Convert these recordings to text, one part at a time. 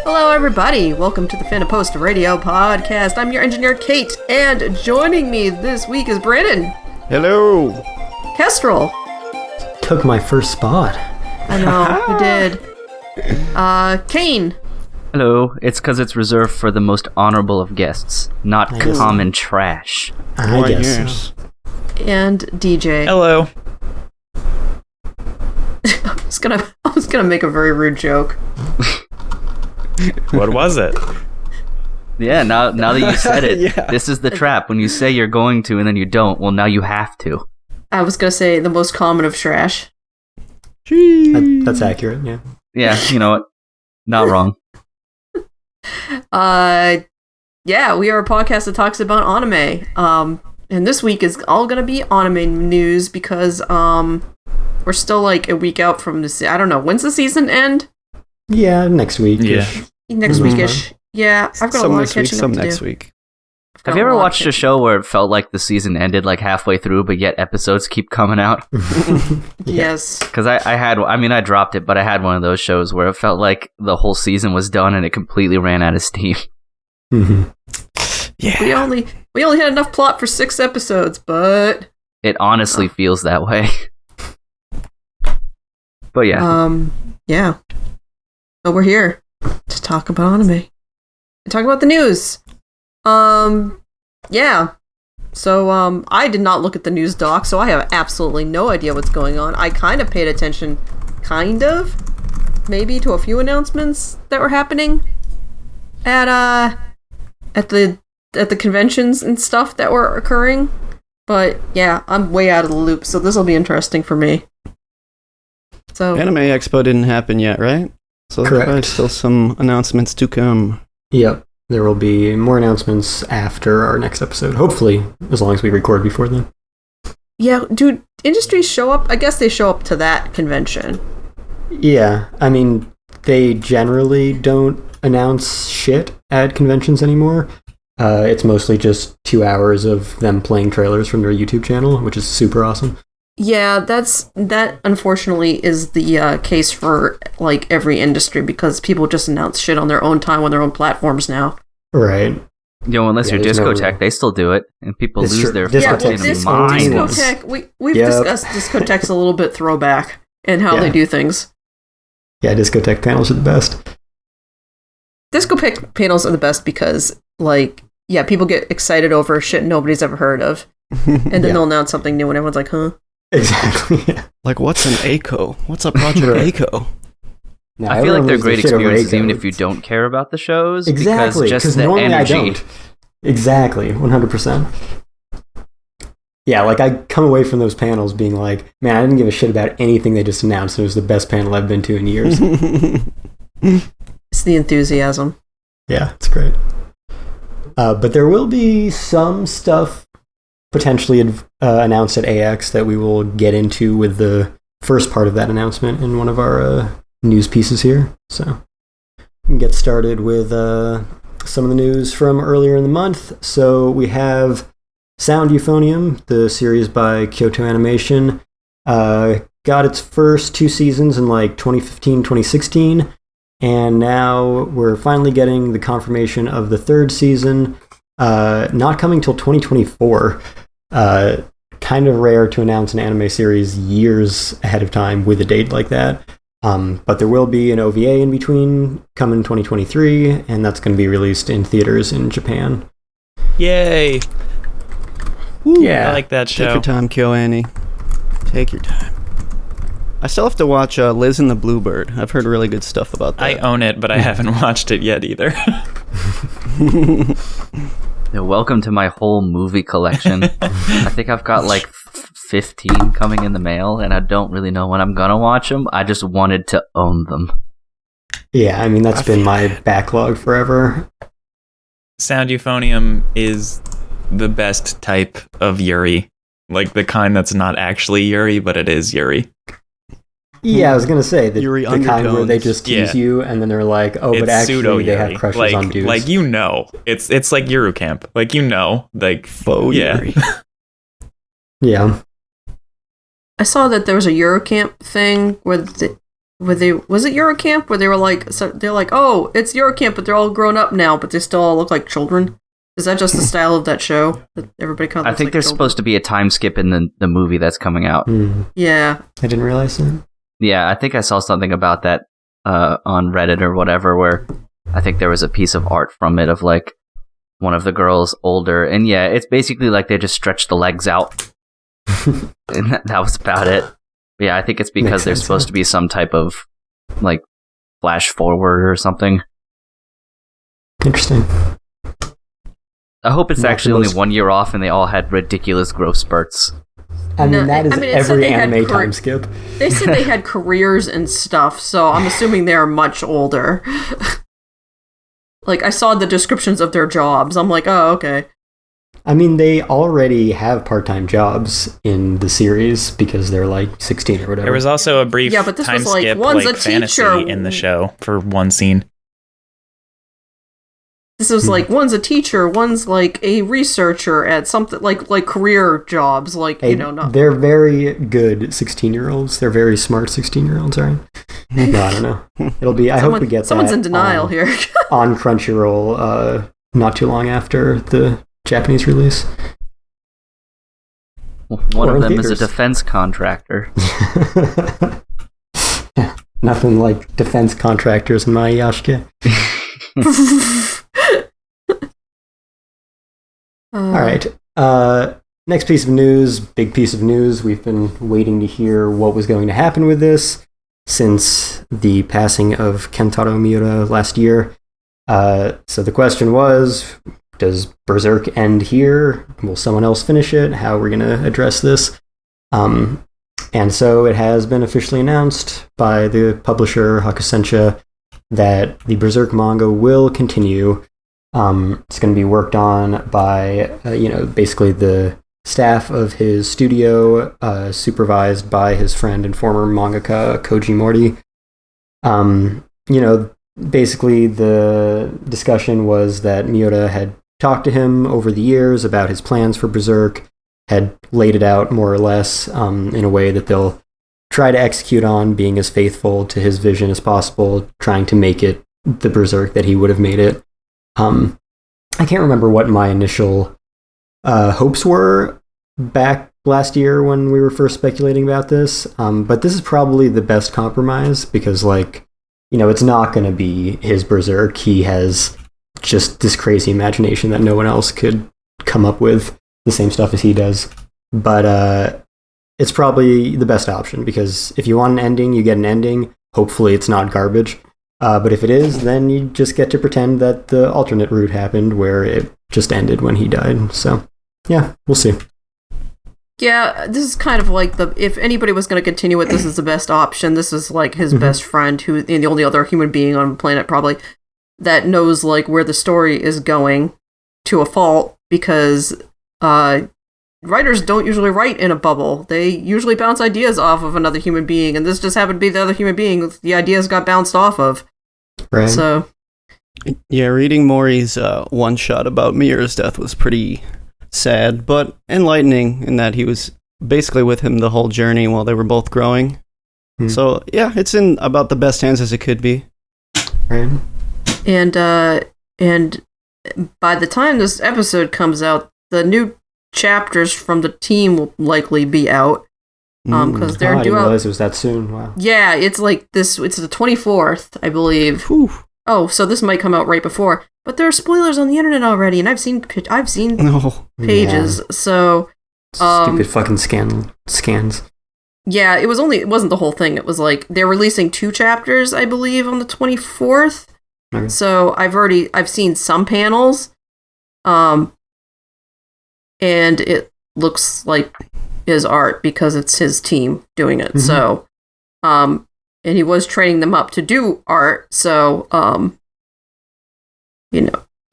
Hello everybody, welcome to the Fandom Post Radio podcast. I'm your engineer Kate, and joining me this week is Brandon. Hello. Kestrel. Took my first spot. I know, you did. Kane. Hello, it's because it's reserved for the most honorable of guests, not common trash. I guess so. And DJ. Hello. I was gonna make a very rude joke. What was it? Yeah, now that you said it, Yeah. This is the trap. When you say you're going to and then you don't, well, now you have to. I was gonna say the most common of trash. That's accurate, yeah. Yeah, you know what? Not wrong. Yeah, we are a podcast that talks about anime. And this week is all gonna be anime news because we're still like a week out from I don't know, when's the season end? Yeah, next week. Yeah. Next weekish. Yeah, I've got a lot of catching up to do. Next week. Have you ever watched a show where it felt like the season ended like halfway through, but yet episodes keep coming out? Yes. Because I dropped it, but I had one of those shows where it felt like the whole season was done and it completely ran out of steam. Yeah. We only had enough plot for 6 episodes, but It honestly feels that way. But yeah. Yeah. But we're here to talk about anime. Talk about the news. Yeah. So, I did not look at the news doc, so I have absolutely no idea what's going on. I kind of paid attention, maybe to a few announcements that were happening at the conventions and stuff that were occurring. But yeah, I'm way out of the loop, so this will be interesting for me. So Anime Expo didn't happen yet, right? So there's Correct. probably still some announcements to come. Yep. There will be more announcements after our next episode. Hopefully, as long as we record before then. yeah, do industries show up? I guess they show up to that convention. Yeah, I mean, they generally don't announce shit at conventions anymore. It's mostly just 2 hours of them playing trailers from their YouTube channel, which is super awesome. Yeah, that unfortunately is the case for like every industry because people just announce shit on their own time on their own platforms now. Right. Unless you're there's no Discotheque, real- they still do it, and people It's lose true. their Discotheque fucking is minds. only- Discotheque, we've Yep. discussed Discotheque's a little bit throwback and how they Yeah. do things. Yeah, discotheque panels are the best. Discotheque panels are the best because, like, yeah, people get excited over shit nobody's ever heard of, and then Yeah. they'll announce something new, and everyone's like, "Huh." Exactly. Yeah. Like, what's an ACO? What's a Project Right. ACO? No, I feel like everyone they're loses great their shit over experiences Aiko. even if you don't care about the shows. Exactly, Because because just the normally energy. I don't. Exactly, 100%. Yeah, like I come away from those panels being like, man, I didn't give a shit about anything they just announced. It was the best panel I've been to in years. It's the enthusiasm. Yeah, it's great. But there will be some stuff potentially announced at AX that we will get into with the first part of that announcement in one of our news pieces here. So we can get started with some of the news from earlier in the month. So we have Sound Euphonium, the series by Kyoto Animation, got its first 2 seasons in like 2015, 2016. And now we're finally getting the confirmation of the 3rd season, not coming till 2024. Kind of rare to announce an anime series years ahead of time with a date like that. But there will be an OVA in between coming 2023, and that's going to be released in theaters in Japan. Yay! Woo, Yeah. I like that Take show. your time, KyoAni. Take your time. I still have to watch Liz and the Bluebird. I've heard really good stuff about that. I own it, but I haven't watched it yet either. Yeah, welcome to my whole movie collection. I think I've got like 15 coming in the mail, and I don't really know when I'm gonna watch them. I just wanted to own them. Yeah, I mean, that's been my backlog forever. Sound Euphonium is the best type of Yuri Like the kind that's not actually Yuri, but it is Yuri. Yeah, I was gonna say the Yuri kind where undertones. they just tease you, and then they're like, "Oh, but It's actually, they pseudo-Yuri. have crushes like, on dudes." Like it's like Yuru Camp. Like like Faux yeah. Yuri. Yeah, I saw that there was a Eurocamp thing where they was it Eurocamp where they were like, so they're like, oh, it's Eurocamp, but they're all grown up now, but they still all look like children. Is that just the style of that show? That everybody kind of I think there's supposed to be a time skip in the movie that's coming out. Yeah. I didn't realize that. Yeah, I think I saw something about that on Reddit or whatever, where I think there was a piece of art from it of like one of the girls older, and yeah, it's basically like they just stretched the legs out, and that was about it. Yeah, I think it's because Makes there's sense, supposed to be some type of like flash forward or something. Interesting. I hope it's Not actually the only most- 1 year off, and they all had ridiculous growth spurts. I mean, No, that is I mean, it said every they had anime cor- time skip. They said they had careers and stuff, so I'm assuming they're much older. Like, I saw the descriptions of their jobs. I'm like, oh, okay. I mean, they already have part-time jobs in the series because they're like 16 or whatever. There was also a brief Yeah, but this time was, like, skip, one's like a fantasy teacher. in the show for one scene. This was like, one's a teacher, one's like a researcher at something, like career jobs, like, Hey, you know, not... They're very good 16-year-olds. They're very smart 16-year-olds, right? No, I don't know. It'll be. I hope we get Someone's that in denial on, here. on Crunchyroll. Not too long after the Japanese release. One Or of in them is a theaters. defense contractor. Yeah, nothing like defense contractors in my Yashike. All right. Next piece of news, big piece of news. We've been waiting to hear what was going to happen with this since the passing of Kentaro Miura last year. So the question was, does Berserk end here? Will someone else finish it? How are we going to address this? And so it has been officially announced by the publisher Hakusensha that the Berserk manga will continue. It's going to be worked on by, basically the staff of his studio, supervised by his friend and former mangaka Koji Mori. Basically the discussion was that Miura had talked to him over the years about his plans for Berserk, had laid it out more or less in a way that they'll try to execute on, being as faithful to his vision as possible, trying to make it the Berserk that he would have made it. I can't remember what my initial hopes were back last year when we were first speculating about this, but this is probably the best compromise because, it's not going to be his Berserk. He has just this crazy imagination that no one else could come up with the same stuff as he does. But it's probably the best option because if you want an ending, you get an ending. Hopefully it's not garbage. But if it is, then you just get to pretend that the alternate route happened where it just ended when he died. So, yeah, we'll see. Yeah, this is kind of like if anybody was going to continue it, this is the best option. This is like his best friend, who and the only other human being on the planet probably that knows like where the story is going to a fault, because writers don't usually write in a bubble. They usually bounce ideas off of another human being, and this just happened to be the other human being the ideas got bounced off of. Right. So, Yeah, reading Mori's one shot about Miura's death was pretty sad, but enlightening in that he was basically with him the whole journey while they were both growing. So, yeah, it's in about the best hands as it could be. Right. and by the time this episode comes out, the new chapters from the team will likely be out. Because they're I due didn't out. realize it was that soon. Wow. Yeah, it's like this. It's the 24th, I believe. Whew. Oh, so this might come out right before. But there are spoilers on the internet already, and I've seen No. pages. So, Stupid fucking scans. yeah, it wasn't the whole thing. It was like they're releasing 2 chapters, I believe, on the 24th. Okay. So I've seen some panels, and it looks like his art because it's his team doing it. So, and he was training them up to do art. So,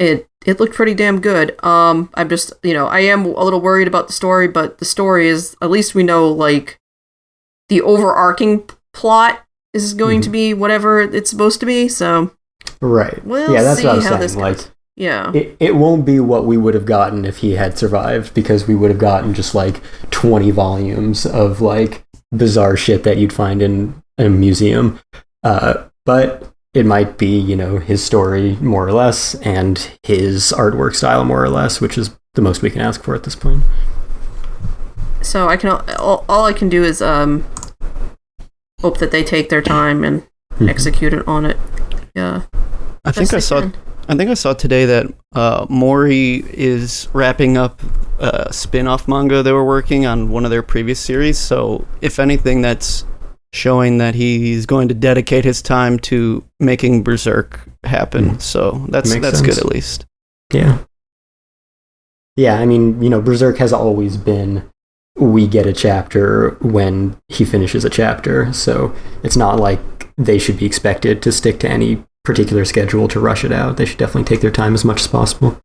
it looked pretty damn good. I'm just, I am a little worried about the story, but the story is, at least we know, like, the overarching plot is going to be whatever it's supposed to be, so... Right. We'll yeah, that's see what I was how saying. this Like, goes. Yeah. It won't be what we would have gotten if he had survived, because we would have gotten just, like, 20 volumes of, like, bizarre shit that you'd find in a museum. But it might be, his story more or less, and his artwork style more or less, which is the most we can ask for at this point. So all I can do is hope that they take their time and execute it on it. Yeah. I think I saw today that Mori is wrapping up a spin-off manga they were working on one of their previous series. So if anything, that's showing that he's going to dedicate his time to making Berserk happen. So that's sense. good at least. Yeah. Yeah, I mean, Berserk has always been, we get a chapter when he finishes a chapter. So it's not like they should be expected to stick to any particular schedule to rush it out. They should definitely take their time as much as possible.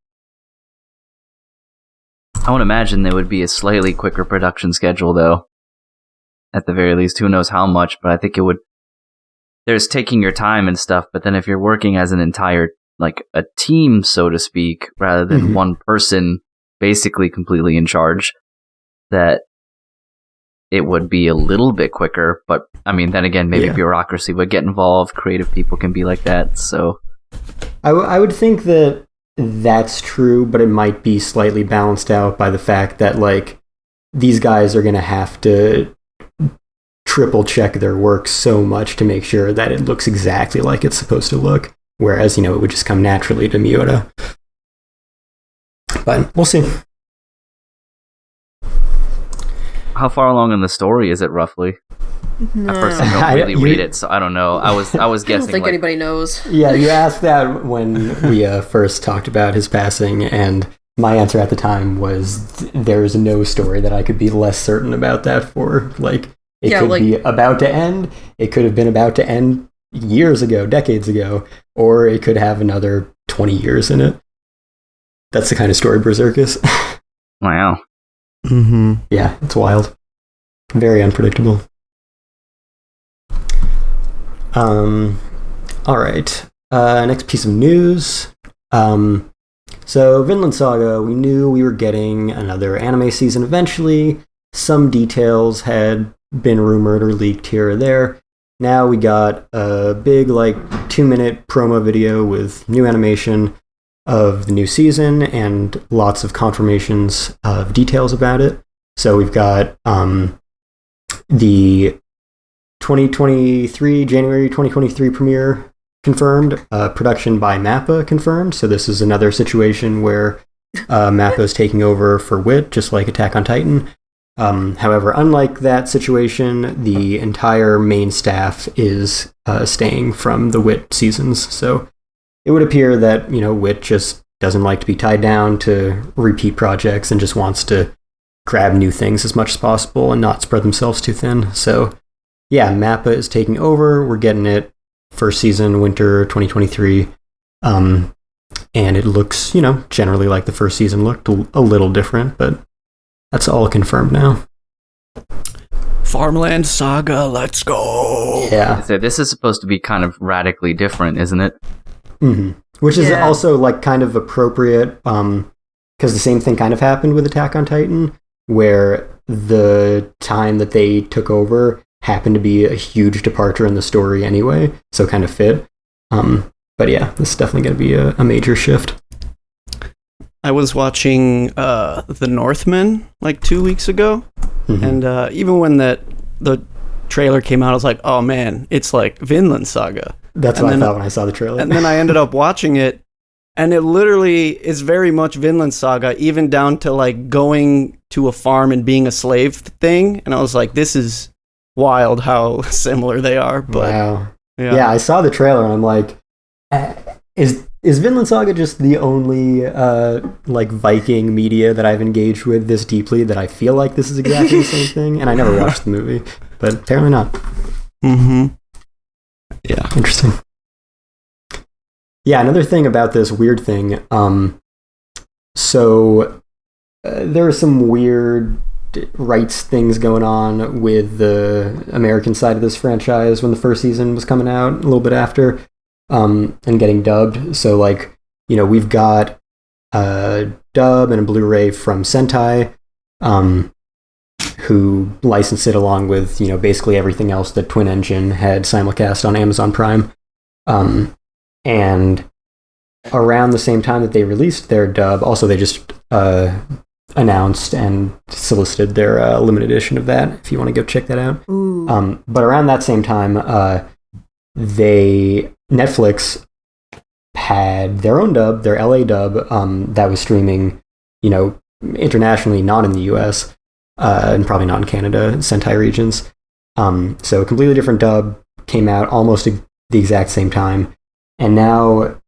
I would imagine there would be a slightly quicker production schedule, though. At the very least, who knows how much, but I think it would... There's taking your time and stuff, but then if you're working as an entire, like, a team, so to speak, rather than one person basically completely in charge, that it would be a little bit quicker, but, I mean, then again, maybe bureaucracy would get involved, creative people can be like that, so... I would think that that's true, but it might be slightly balanced out by the fact that, like, these guys are going to have to triple check their work so much to make sure that it looks exactly like it's supposed to look, whereas, it would just come naturally to Miura. But we'll see. How far along in the story is it, roughly? No. I personally don't really read it, so I don't know. I was guessing. I don't think anybody knows. Yeah, you asked that when we first talked about his passing, and my answer at the time was there's no story that I could be less certain about that for. Like, it could be about to end, it could have been about to end years ago, decades ago, or it could have another 20 years in it. That's the kind of story Berserk is. Wow. Mm-hmm. Yeah, it's wild. Very unpredictable. All right. Next piece of news. So Vinland Saga, we knew we were getting another anime season eventually. Some details had been rumored or leaked here or there. Now we got a big, 2-minute promo video with new animation of the new season and lots of confirmations of details about it. So we've got the January 2023 premiere confirmed, production by MAPPA confirmed. So this is another situation where MAPPA is taking over for WIT, just like Attack on Titan. However, unlike that situation, the entire main staff is staying from the WIT seasons. So it would appear that, WIT just doesn't like to be tied down to repeat projects and just wants to grab new things as much as possible and not spread themselves too thin. So yeah, MAPPA is taking over. We're getting it first season, winter 2023. And it looks, generally like the first season looked, a little different, but that's all confirmed now. Farmland Saga, let's go! Yeah. So this is supposed to be kind of radically different, isn't it? Mm-hmm. Which is also kind of appropriate, because the same thing kind of happened with Attack on Titan, where the time that they took over happened to be a huge departure in the story anyway, so kind of fit. But yeah, this is definitely going to be a major shift. I was watching The Northman 2 weeks ago, and even when the trailer came out, I was like, oh man, it's like Vinland Saga. That's what I thought when I saw the trailer. And then I ended up watching it, and it literally is very much Vinland Saga, even down to going to a farm and being a slave thing. And I was like, this is wild how similar they are. But wow. Yeah, I saw the trailer and I'm like, is Vinland Saga just the only Viking media that I've engaged with this deeply that I feel like this is exactly the same thing? And I never watched the movie, but apparently not. Mm-hmm. Yeah. Interesting. Yeah, another thing about this weird thing. There are some weird rights things going on with the American side of this franchise when the first season was coming out, a little bit after, and getting dubbed. So, like, we've got a dub and a Blu-ray from Sentai, who licensed it along with, basically everything else that Twin Engine had simulcast on Amazon Prime. And around the same time that they released their dub, also they just announced and solicited their limited edition of that, if you want to go check that out. But around that same time, Netflix had their own dub, their LA dub, that was streaming, internationally, not in the US, and probably not in Canada, Sentai regions. So a completely different dub came out almost the exact same time. And now,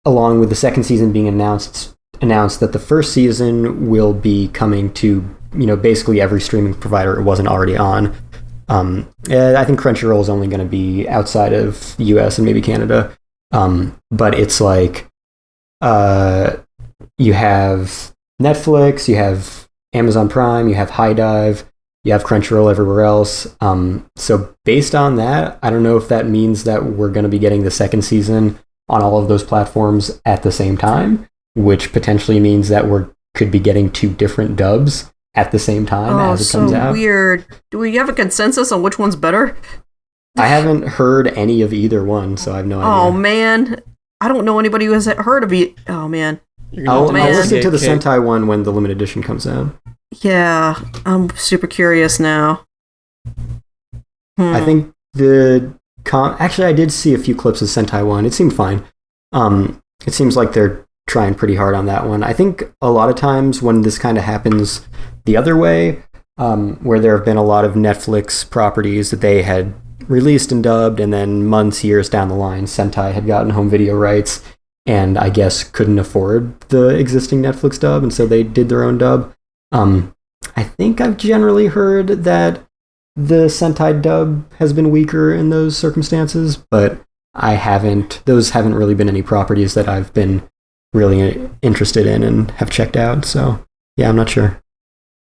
along with the second season being announced that the first season will be coming to, basically every streaming provider it wasn't already on. I think Crunchyroll is only going to be outside of US and maybe Canada. But it's like, you have Netflix, you have Amazon Prime, you have High Dive, you have Crunchyroll everywhere else. So based on that, I don't know if that means that we're going to be getting the second season on all of those platforms at the same time, which potentially means that could be getting two different dubs at the same time as it comes out. Weird. Do we have a consensus on which one's better? I haven't heard any of either one, so I have no idea. Oh, man. I don't know anybody who has heard of it. Oh, man. I'll listen to the Sentai one when the limited edition comes out. Yeah, I'm super curious now. I think actually, I did see a few clips of Sentai 1. It seemed fine. It seems like they're trying pretty hard on that one. I think a lot of times when this kind of happens the other way, where there have been a lot of Netflix properties that they had released and dubbed, and then years down the line, Sentai had gotten home video rights, and I guess couldn't afford the existing Netflix dub, and so they did their own dub. I think I've generally heard that the Sentai dub has been weaker in those circumstances, but those haven't really been any properties that I've been really interested in and have checked out, so yeah, I'm not sure.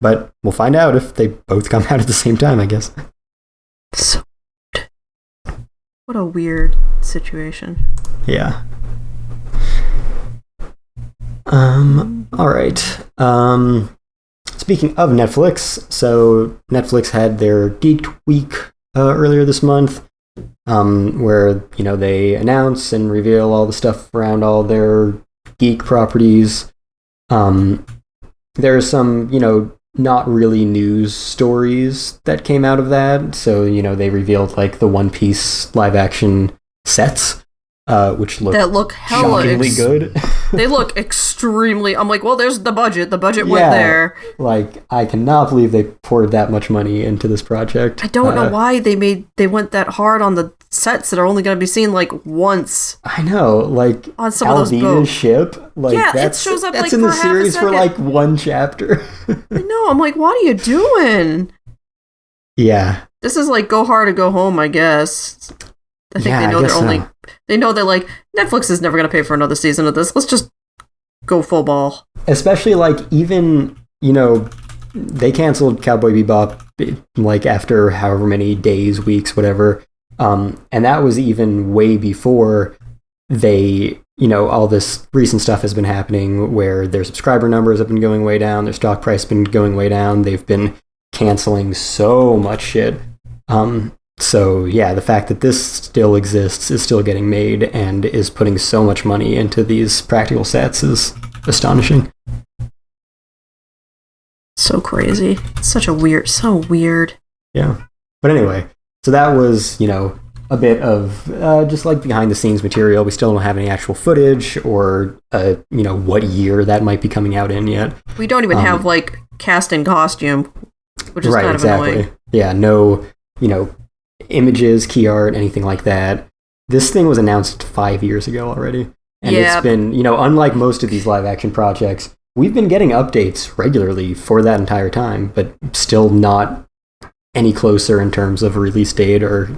But we'll find out if they both come out at the same time, I guess. So, what a weird situation. Yeah. All right. Speaking of Netflix, so Netflix had their Geek Week earlier this month, where they announce and reveal all the stuff around all their geek properties. There are some not really news stories that came out of that. So they revealed like the One Piece live action sets, which look shockingly good. They look extremely. I'm like, well, there's the budget. The budget went there. Like, I cannot believe they poured that much money into this project. I don't know why they went that hard on the sets that are only going to be seen like once. I know, like on some of those boats. Ship. Like, yeah, it shows up that's like in for the series for like one chapter. I know. I'm like, what are you doing? Yeah, this is like go hard or go home, I guess. I think they know they're only. So. They know they're like, Netflix is never going to pay for another season of this. Let's just go full ball. Especially like even they canceled Cowboy Bebop like after however many days, weeks, whatever, and that was even way before they all this recent stuff has been happening where their subscriber numbers have been going way down, their stock price has been going way down. They've been canceling so much shit. So yeah, the fact that this still exists, is still getting made, and is putting so much money into these practical sets is astonishing. So crazy. It's so weird. Yeah. But anyway, so that was, a bit of just like behind the scenes material. We still don't have any actual footage or, what year that might be coming out in yet. We don't even have like cast and costume, which is kind of annoying. Yeah, no, images, key art, anything like that. This thing was announced 5 years ago already. And it's been, unlike most of these live action projects, we've been getting updates regularly for that entire time, but still not any closer in terms of a release date or,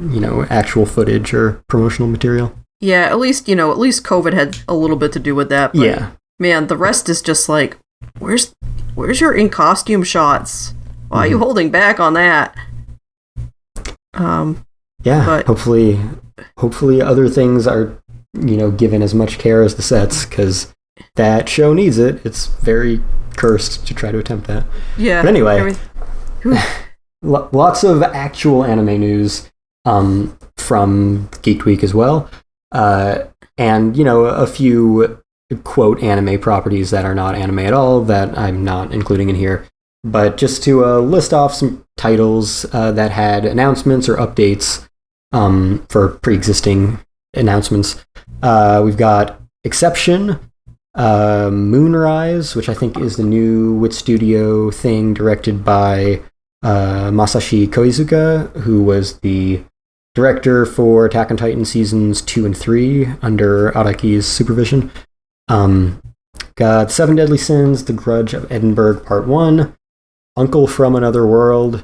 actual footage or promotional material. Yeah, at least COVID had a little bit to do with that. But Yeah. man, the rest is just like, where's your in costume shots? Why are you holding back on that? Yeah, But- hopefully other things are, given as much care as the sets, because that show needs it. It's very cursed to try to attempt that. Yeah. But anyway, lots of actual anime news from Geek Week as well. And, a few quote anime properties that are not anime at all that I'm not including in here. But just to list off some titles that had announcements or updates for pre-existing announcements. We've got Exception, Moonrise, which I think is the new Wit Studio thing directed by Masashi Koizuka, who was the director for Attack on Titan seasons 2 and 3 under Araki's supervision. Got Seven Deadly Sins, The Grudge of Edinburgh Part 1, Uncle from Another World.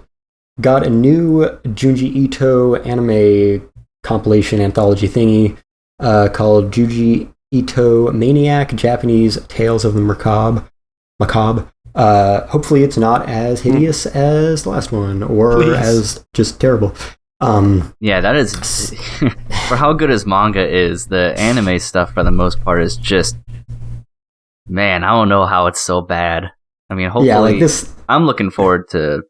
Got a new Junji Ito anime compilation anthology thingy called Junji Ito Maniac Japanese Tales of the Macabre. Hopefully it's not as hideous as the last one, or as just terrible. Yeah, that is for how good his manga is. The anime stuff, for the most part, is just, man, I don't know how it's so bad. I mean, hopefully, Yeah, like this. I'm looking forward to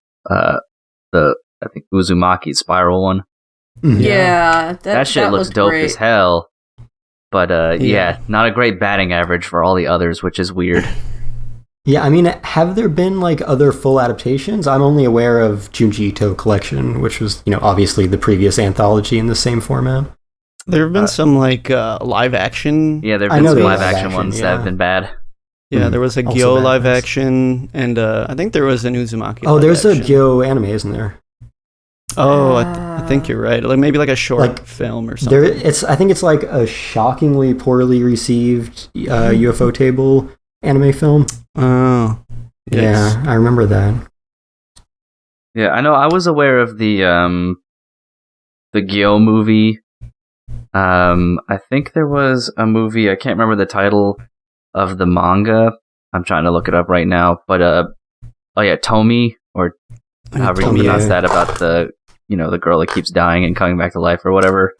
I think Uzumaki Spiral one. Yeah, That shit looks looked dope great. as hell. But yeah, not a great batting average for all the others, which is weird. Yeah, I mean, have there been like other full adaptations? I'm only aware of Junji Ito Collection, which was, obviously the previous anthology in the same format. There have been some like live action. Yeah, there I have been know some the live live action action, ones that yeah. have been bad. Yeah, there was a Also Gyo bad live ones. action, and I think there was an Uzumaki. Oh, live there's action. a Gyo anime, isn't there? Oh, I think you're right. Like maybe like a short Like, film or something. I think it's like a shockingly poorly received UFO table anime film. Oh, yes. Yeah, I remember that. Yeah, I know. I was aware of the Gyo movie. I think there was a movie. I can't remember the title of the manga. I'm trying to look it up right now. But oh yeah, Tomi, or however you Tomi, pronounce yeah. that, about the the girl that keeps dying and coming back to life or whatever.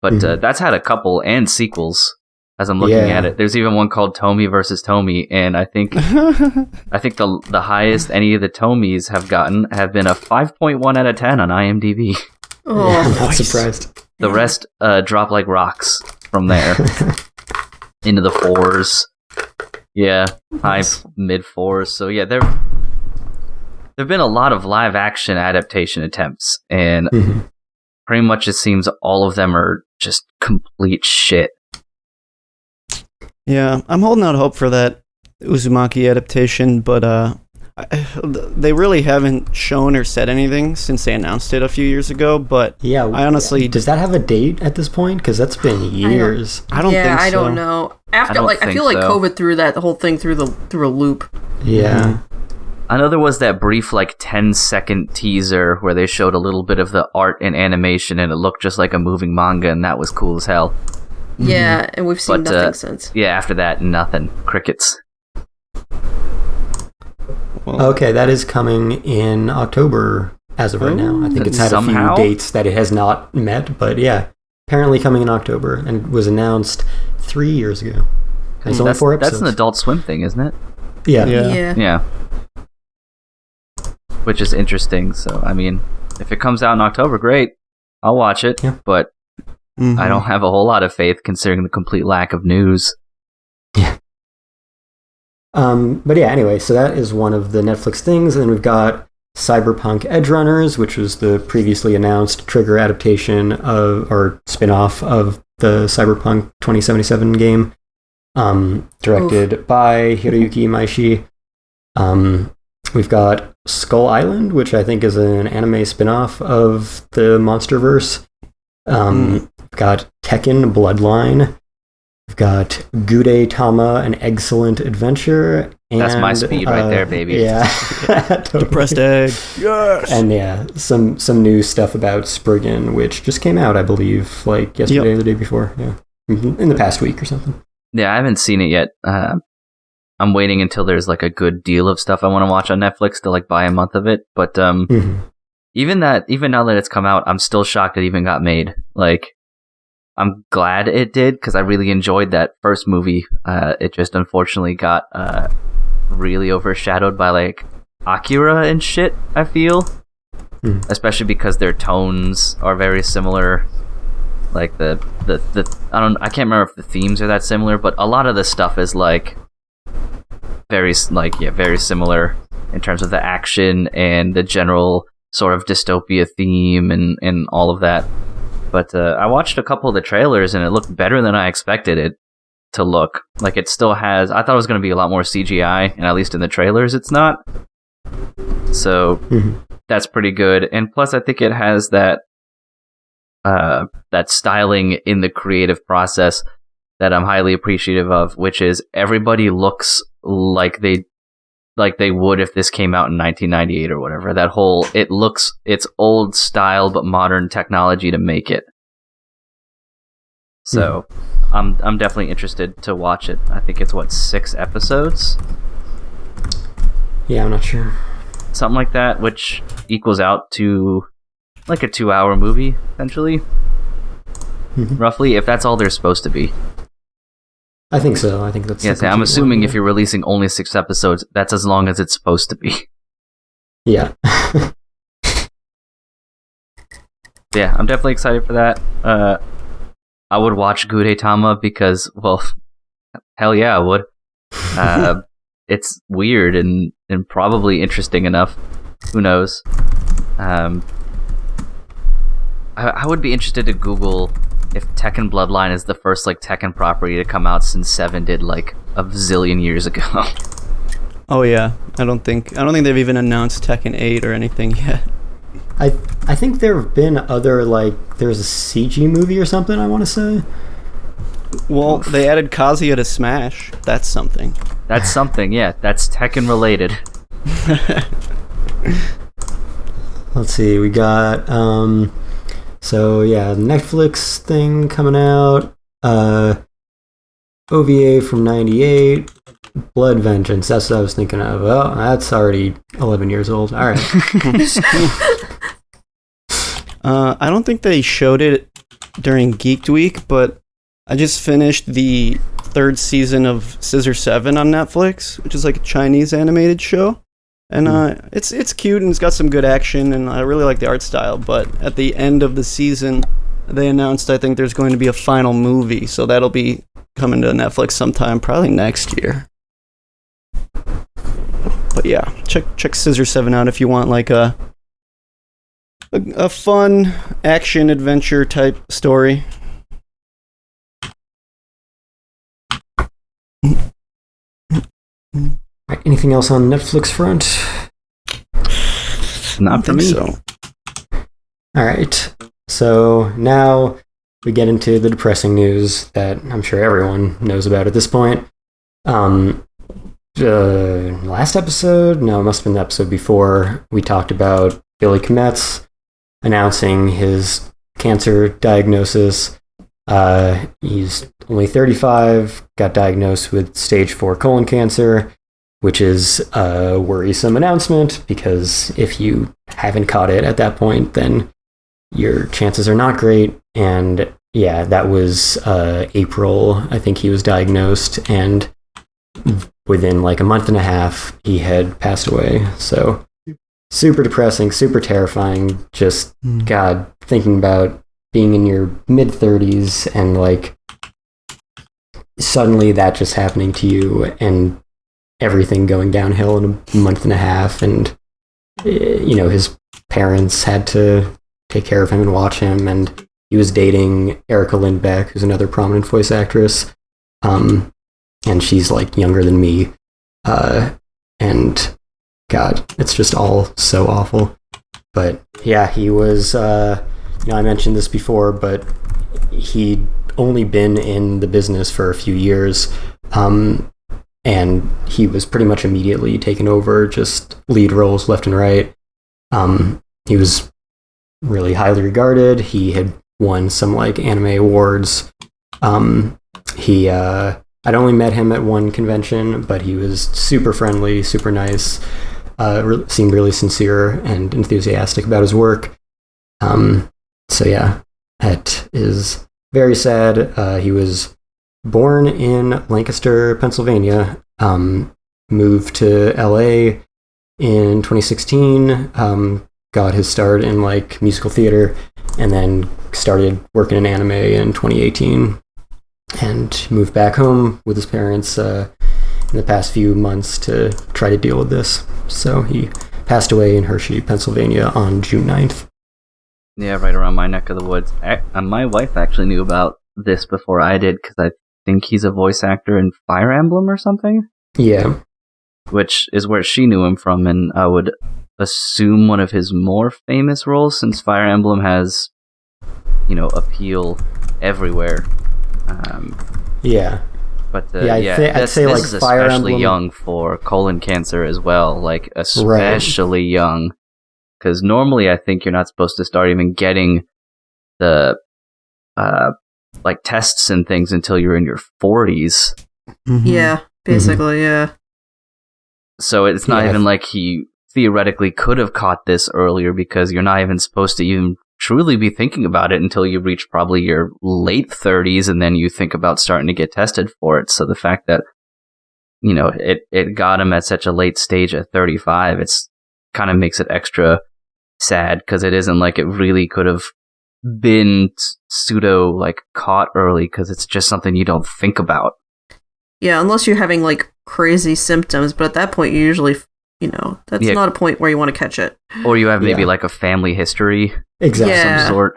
But that's had a couple and sequels. As I'm looking Yeah. at it, there's even one called Tomi versus Tomi, and I think the highest any of the Tomis have gotten have been a 5.1 out of 10 on IMDb. Oh, Yeah, I'm not nice. surprised. The rest drop like rocks from there into the 4s. Yeah, high mid 4s. So yeah, there've been a lot of live action adaptation attempts, and pretty much it seems all of them are just complete shit. Yeah, I'm holding out hope for that Uzumaki adaptation, but they really haven't shown or said anything since they announced it a few years ago. But Yeah, I honestly does that have a date at this point? Because that's been years. I don't think so. I don't know. After don't I think feel like so. COVID threw the whole thing through a loop. Yeah. I know there was that brief 10-second teaser where they showed a little bit of the art and animation, and it looked just like a moving manga, and that was cool as hell. Yeah, and we've seen But, nothing since. Yeah, after that, nothing. Crickets. Well, Okay, that is coming in October as of right now. I think it's had Somehow? a few dates that it has not met, but yeah, apparently coming in October and was announced 3 years ago. It's only 4 episodes. That's an Adult Swim thing, isn't it? Yeah. Yeah. Yeah. Which is interesting. So, I mean, if it comes out in October, great. I'll watch it. Yeah. But mhm. I don't have a whole lot of faith considering the complete lack of news. But yeah, anyway, so that is one of the Netflix things. And then we've got Cyberpunk Edgerunners, which was the previously announced Trigger adaptation of, or spin-off of the Cyberpunk 2077 game, directed by Hiroyuki Imaishi. We've got Skull Island, which I think is an anime spin-off of the Monsterverse. We've got Tekken Bloodline. We've got Gude Tama, An Excellent Adventure. And, That's my speed right there, baby. Yeah. Totally. Depressed egg. Yes. And yeah, some new stuff about Spriggan, which just came out, I believe, like yesterday or the day before. Yeah. in the past week or something. Yeah, I haven't seen it yet. I'm waiting until there's like a good deal of stuff I want to watch on Netflix to like buy a month of it. But even now that it's come out, I'm still shocked it even got made. Like, I'm glad it did because I really enjoyed that first movie. It just unfortunately got really overshadowed by like Akira and shit, I feel. Especially because their tones are very similar. Like I can't remember if the themes are that similar, but a lot of the stuff is like very similar in terms of the action and the general sort of dystopia theme and all of that. But I watched a couple of the trailers and it looked better than I expected it to look. Like, it still has... I thought it was going to be a lot more CGI, and at least in the trailers it's not. So that's pretty good. And plus I think it has that styling in the creative process that I'm highly appreciative of, which is everybody looks like they would if this came out in 1998 or whatever. That whole, it's old style but modern technology to make it. So I'm definitely interested to watch it. I think it's 6 episodes? Yeah, I'm not sure. Something like that, which equals out to like a 2-hour movie, essentially. Roughly, if that's all they're supposed to be. I think so. I think that's... Yes, I'm assuming if you're releasing only 6 episodes, that's as long as it's supposed to be. Yeah. Yeah, I'm definitely excited for that. I would watch Gudetama because, well, hell yeah, I would. It's weird and probably interesting enough. Who knows? I would be interested to Google if Tekken Bloodline is the first like Tekken property to come out since 7 did like a zillion years ago. Oh yeah, I don't think they've even announced Tekken 8 or anything yet. I think there have been other, like, there's a CG movie or something, I want to say. Well, they added Kazuya to Smash. That's something. That's something, yeah. That's Tekken related. Let's see, we got, so yeah, Netflix thing coming out, OVA from 98, Blood Vengeance, that's what I was thinking of. Well, that's already 11 years old. All right. I don't think they showed it during Geeked Week, but I just finished the 3rd season of Scissor 7 on Netflix, which is like a Chinese animated show. And it's cute and it's got some good action and I really like the art style, but at the end of the season they announced I think there's going to be a final movie, so that'll be coming to Netflix sometime probably next year. But yeah, check Scissor 7 out if you want like a fun action adventure type story. Anything else on Netflix front? Not for me. So. All right. So now we get into the depressing news that I'm sure everyone knows about at this point. Last episode? No, it must have been the episode before. We talked about Billy Kometz announcing his cancer diagnosis. He's only 35, got diagnosed with stage 4 colon cancer, which is a worrisome announcement because if you haven't caught it at that point, then your chances are not great. And yeah, that was April, I think he was diagnosed, and within like a month and a half, he had passed away. So super depressing, super terrifying. Just, God, thinking about being in your mid-30s and like suddenly that just happening to you and everything going downhill in a month and a half, and you know, his parents had to take care of him and watch him, and he was dating Erica Lindbeck, who's another prominent voice actress, and she's like younger than me, and God, it's just all so awful. But yeah, he was you know, I mentioned this before, but he'd only been in the business for a few years, and he was pretty much immediately taken over, just lead roles left and right. He was really highly regarded. He had won some like anime awards, I'd only met him at one convention, but he was super friendly, super nice, seemed really sincere and enthusiastic about his work. So yeah, that is very sad. He was born in Lancaster, Pennsylvania, moved to LA in 2016, got his start in like musical theater, and then started working in anime in 2018, and moved back home with his parents in the past few months to try to deal with this. So he passed away in Hershey, Pennsylvania on June 9th. Yeah, right around my neck of the woods. My wife actually knew about this before I did, because I think he's a voice actor in Fire Emblem or something. Yeah. Which is where she knew him from, and I would assume one of his more famous roles, since Fire Emblem has, appeal everywhere. Yeah. But I'd say this like is Fire especially Emblem young for colon cancer as well, like especially young. Because normally I think you're not supposed to start even getting the like tests and things until you're in your 40s. Mm-hmm. Yeah, basically, yeah. So it's not even like he theoretically could have caught this earlier, because you're not even supposed to even truly be thinking about it until you reach probably your late 30s, and then you think about starting to get tested for it. So the fact that, it got him at such a late stage at 35, it's kind of makes it extra sad, because it isn't like it really could have been pseudo like caught early, because it's just something you don't think about. Yeah, unless you're having like crazy symptoms, but at that point you usually, that's not a point where you want to catch it. Or you have maybe like a family history of some sort.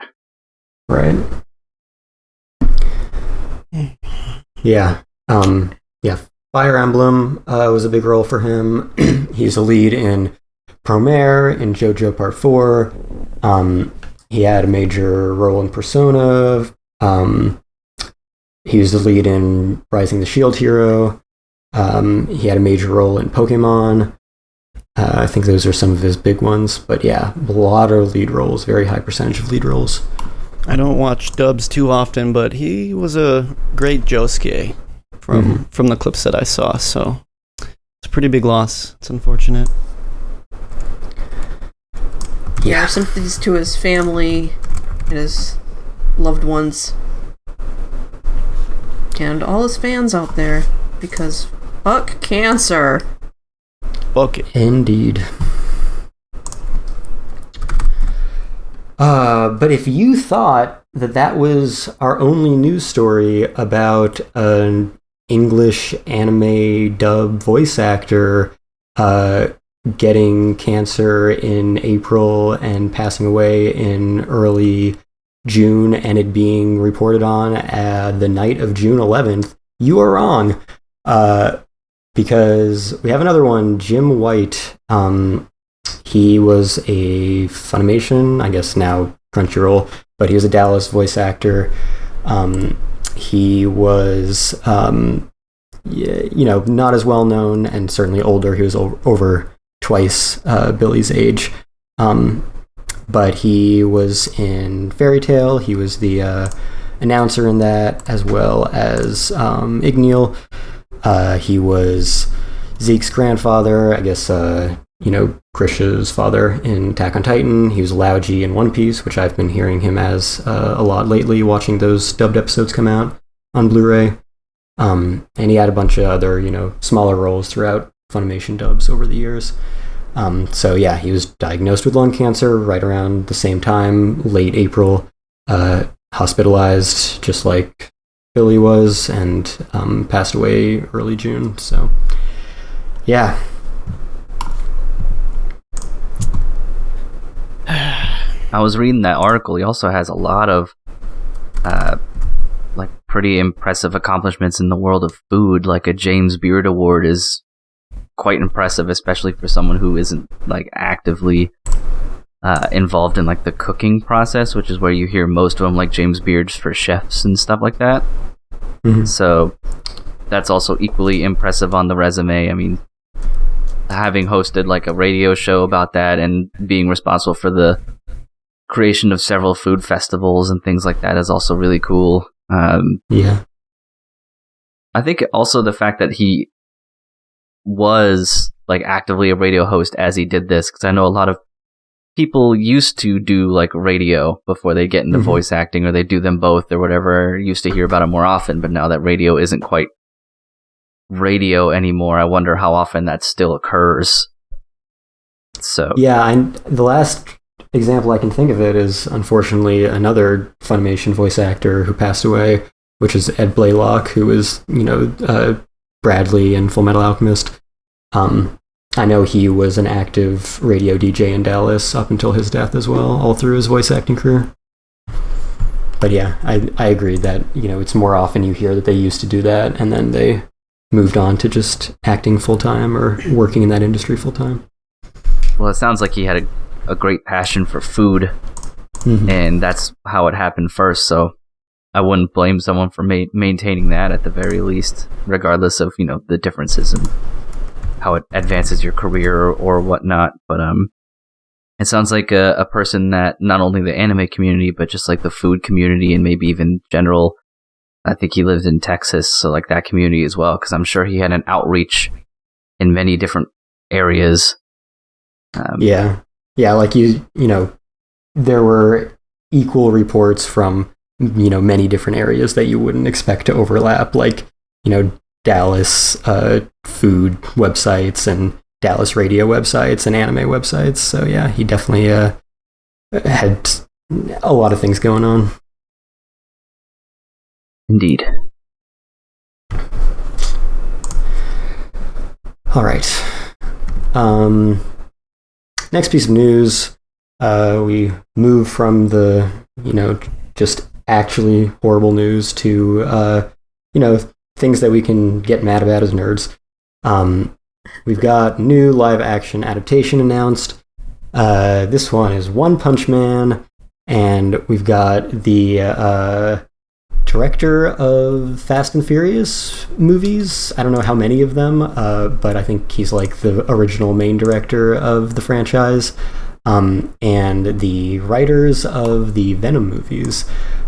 Right. Yeah. Fire Emblem was a big role for him. He's a lead in Promare, in JoJo Part 4. He had a major role in Persona. He was the lead in Rising the Shield Hero. He had a major role in Pokemon. I think those are some of his big ones. But yeah, a lot of lead roles, very high percentage of lead roles. I don't watch dubs too often, but he was a great Josuke from the clips that I saw. So it's a pretty big loss. It's unfortunate. Yeah, sympathies to his family and his loved ones. And all his fans out there, because fuck cancer. Fuck it. Indeed. But if you thought that was our only news story about an English anime dub voice actor getting cancer in April and passing away in early June, and it being reported on the night of June 11th, you are wrong. Because we have another one, Jim White. He was a Funimation, I guess now Crunchyroll, but he was a Dallas voice actor. He was, not as well known, and certainly older. He was over twice Billy's age. But he was in Fairy Tail. He was the announcer in that, as well as Igneal. He was Zeke's grandfather, I guess, Krish's father in Attack on Titan. He was Laoji in One Piece, which I've been hearing him as a lot lately, watching those dubbed episodes come out on Blu-ray. And he had a bunch of other, smaller roles throughout Funimation dubs over the years. So yeah, he was diagnosed with lung cancer right around the same time, late April, hospitalized just like Billy was, and passed away early June. So yeah. I was reading that article. He also has a lot of pretty impressive accomplishments in the world of food. Like a James Beard Award is quite impressive, especially for someone who isn't actively involved in the cooking process, which is where you hear most of them, like James Beard's for chefs and stuff like that. Mm-hmm. So that's also equally impressive on the resume. I mean, having hosted a radio show about that and being responsible for the creation of several food festivals and things like that is also really cool. Yeah. I think also the fact that he was like actively a radio host as he did this, because I know a lot of people used to do like radio before they get into voice acting, or they do them both or whatever. Used to hear about it more often, but now that radio isn't quite radio anymore, I wonder how often that still occurs. So yeah, the last example I can think of it is unfortunately another Funimation voice actor who passed away, which is Ed Blaylock, who was Bradley in Full Metal Alchemist. I know he was an active radio DJ in Dallas up until his death as well, all through his voice acting career. But yeah, I agree that it's more often you hear that they used to do that and then they moved on to just acting full time or working in that industry full time. Well, it sounds like he had a great passion for food, and that's how it happened first. So I wouldn't blame someone for maintaining that at the very least, regardless of the differences and how it advances your career or whatnot. But it sounds like a person that not only the anime community, but just like the food community and maybe even general. I think he lived in Texas, so like that community as well, because I'm sure he had an outreach in many different areas. Yeah, like there were equal reports from many different areas that you wouldn't expect to overlap, like Dallas food websites and Dallas radio websites and anime websites. So yeah, he definitely had a lot of things going on. Indeed. All right. Next piece of news, we move from the, just actually horrible news to, things that we can get mad about as nerds. We've got new live action adaptation announced. This one is One Punch Man, and we've got the director of Fast and Furious movies. I don't know how many of them, but I think he's like the original main director of the franchise, and the writers of the Venom movies.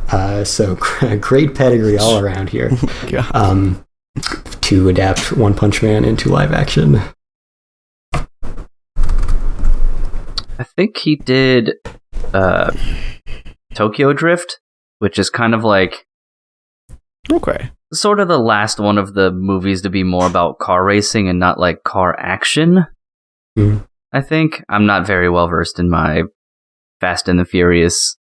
So great pedigree all around here. To adapt One Punch Man into live action. I think he did Tokyo Drift, which is kind of like sort of the last one of the movies to be more about car racing and not like car action. I think. I'm not very well versed in my Fast and the Furious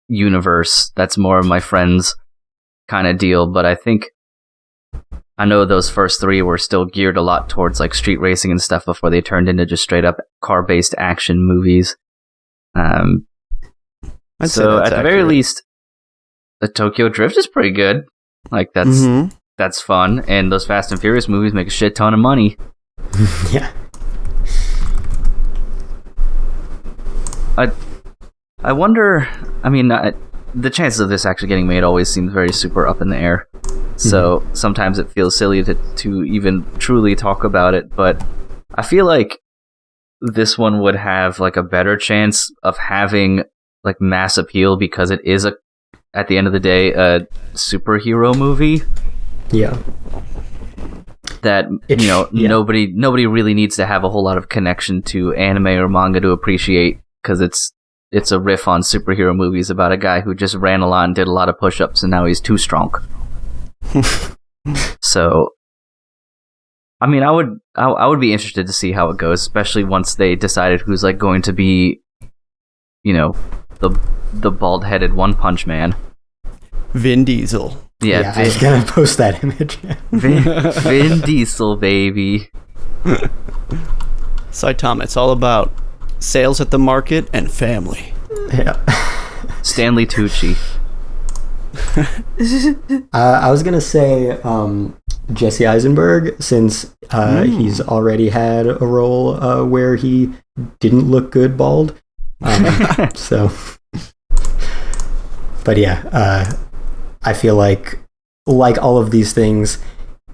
universe. That's more of my friends' kind of deal, but I know those first three were still geared a lot towards like street racing and stuff before they turned into just straight up car-based action movies. So at the very least, the Tokyo Drift is pretty good. Like that's fun, and those Fast and Furious movies make a shit ton of money. Yeah. I wonder. I mean, the chances of this actually getting made always seems very super up in the air. So sometimes it feels silly to even truly talk about it, but I feel like this one would have like a better chance of having like mass appeal because it is at the end of the day a superhero movie. Yeah. That nobody really needs to have a whole lot of connection to anime or manga to appreciate, because it's a riff on superhero movies about a guy who just ran a lot and did a lot of push-ups and now he's too strong. So, I mean, I would be interested to see how it goes, especially once they decided who's like going to be, the bald-headed One Punch Man. Vin Diesel. Yeah, I was gonna post that image. Vin Diesel, baby. Saitama, it's all about sales at the market and family. Yeah. Stanley Tucci. I was gonna say Jesse Eisenberg, since he's already had a role where he didn't look good bald. So, but yeah, I feel like all of these things,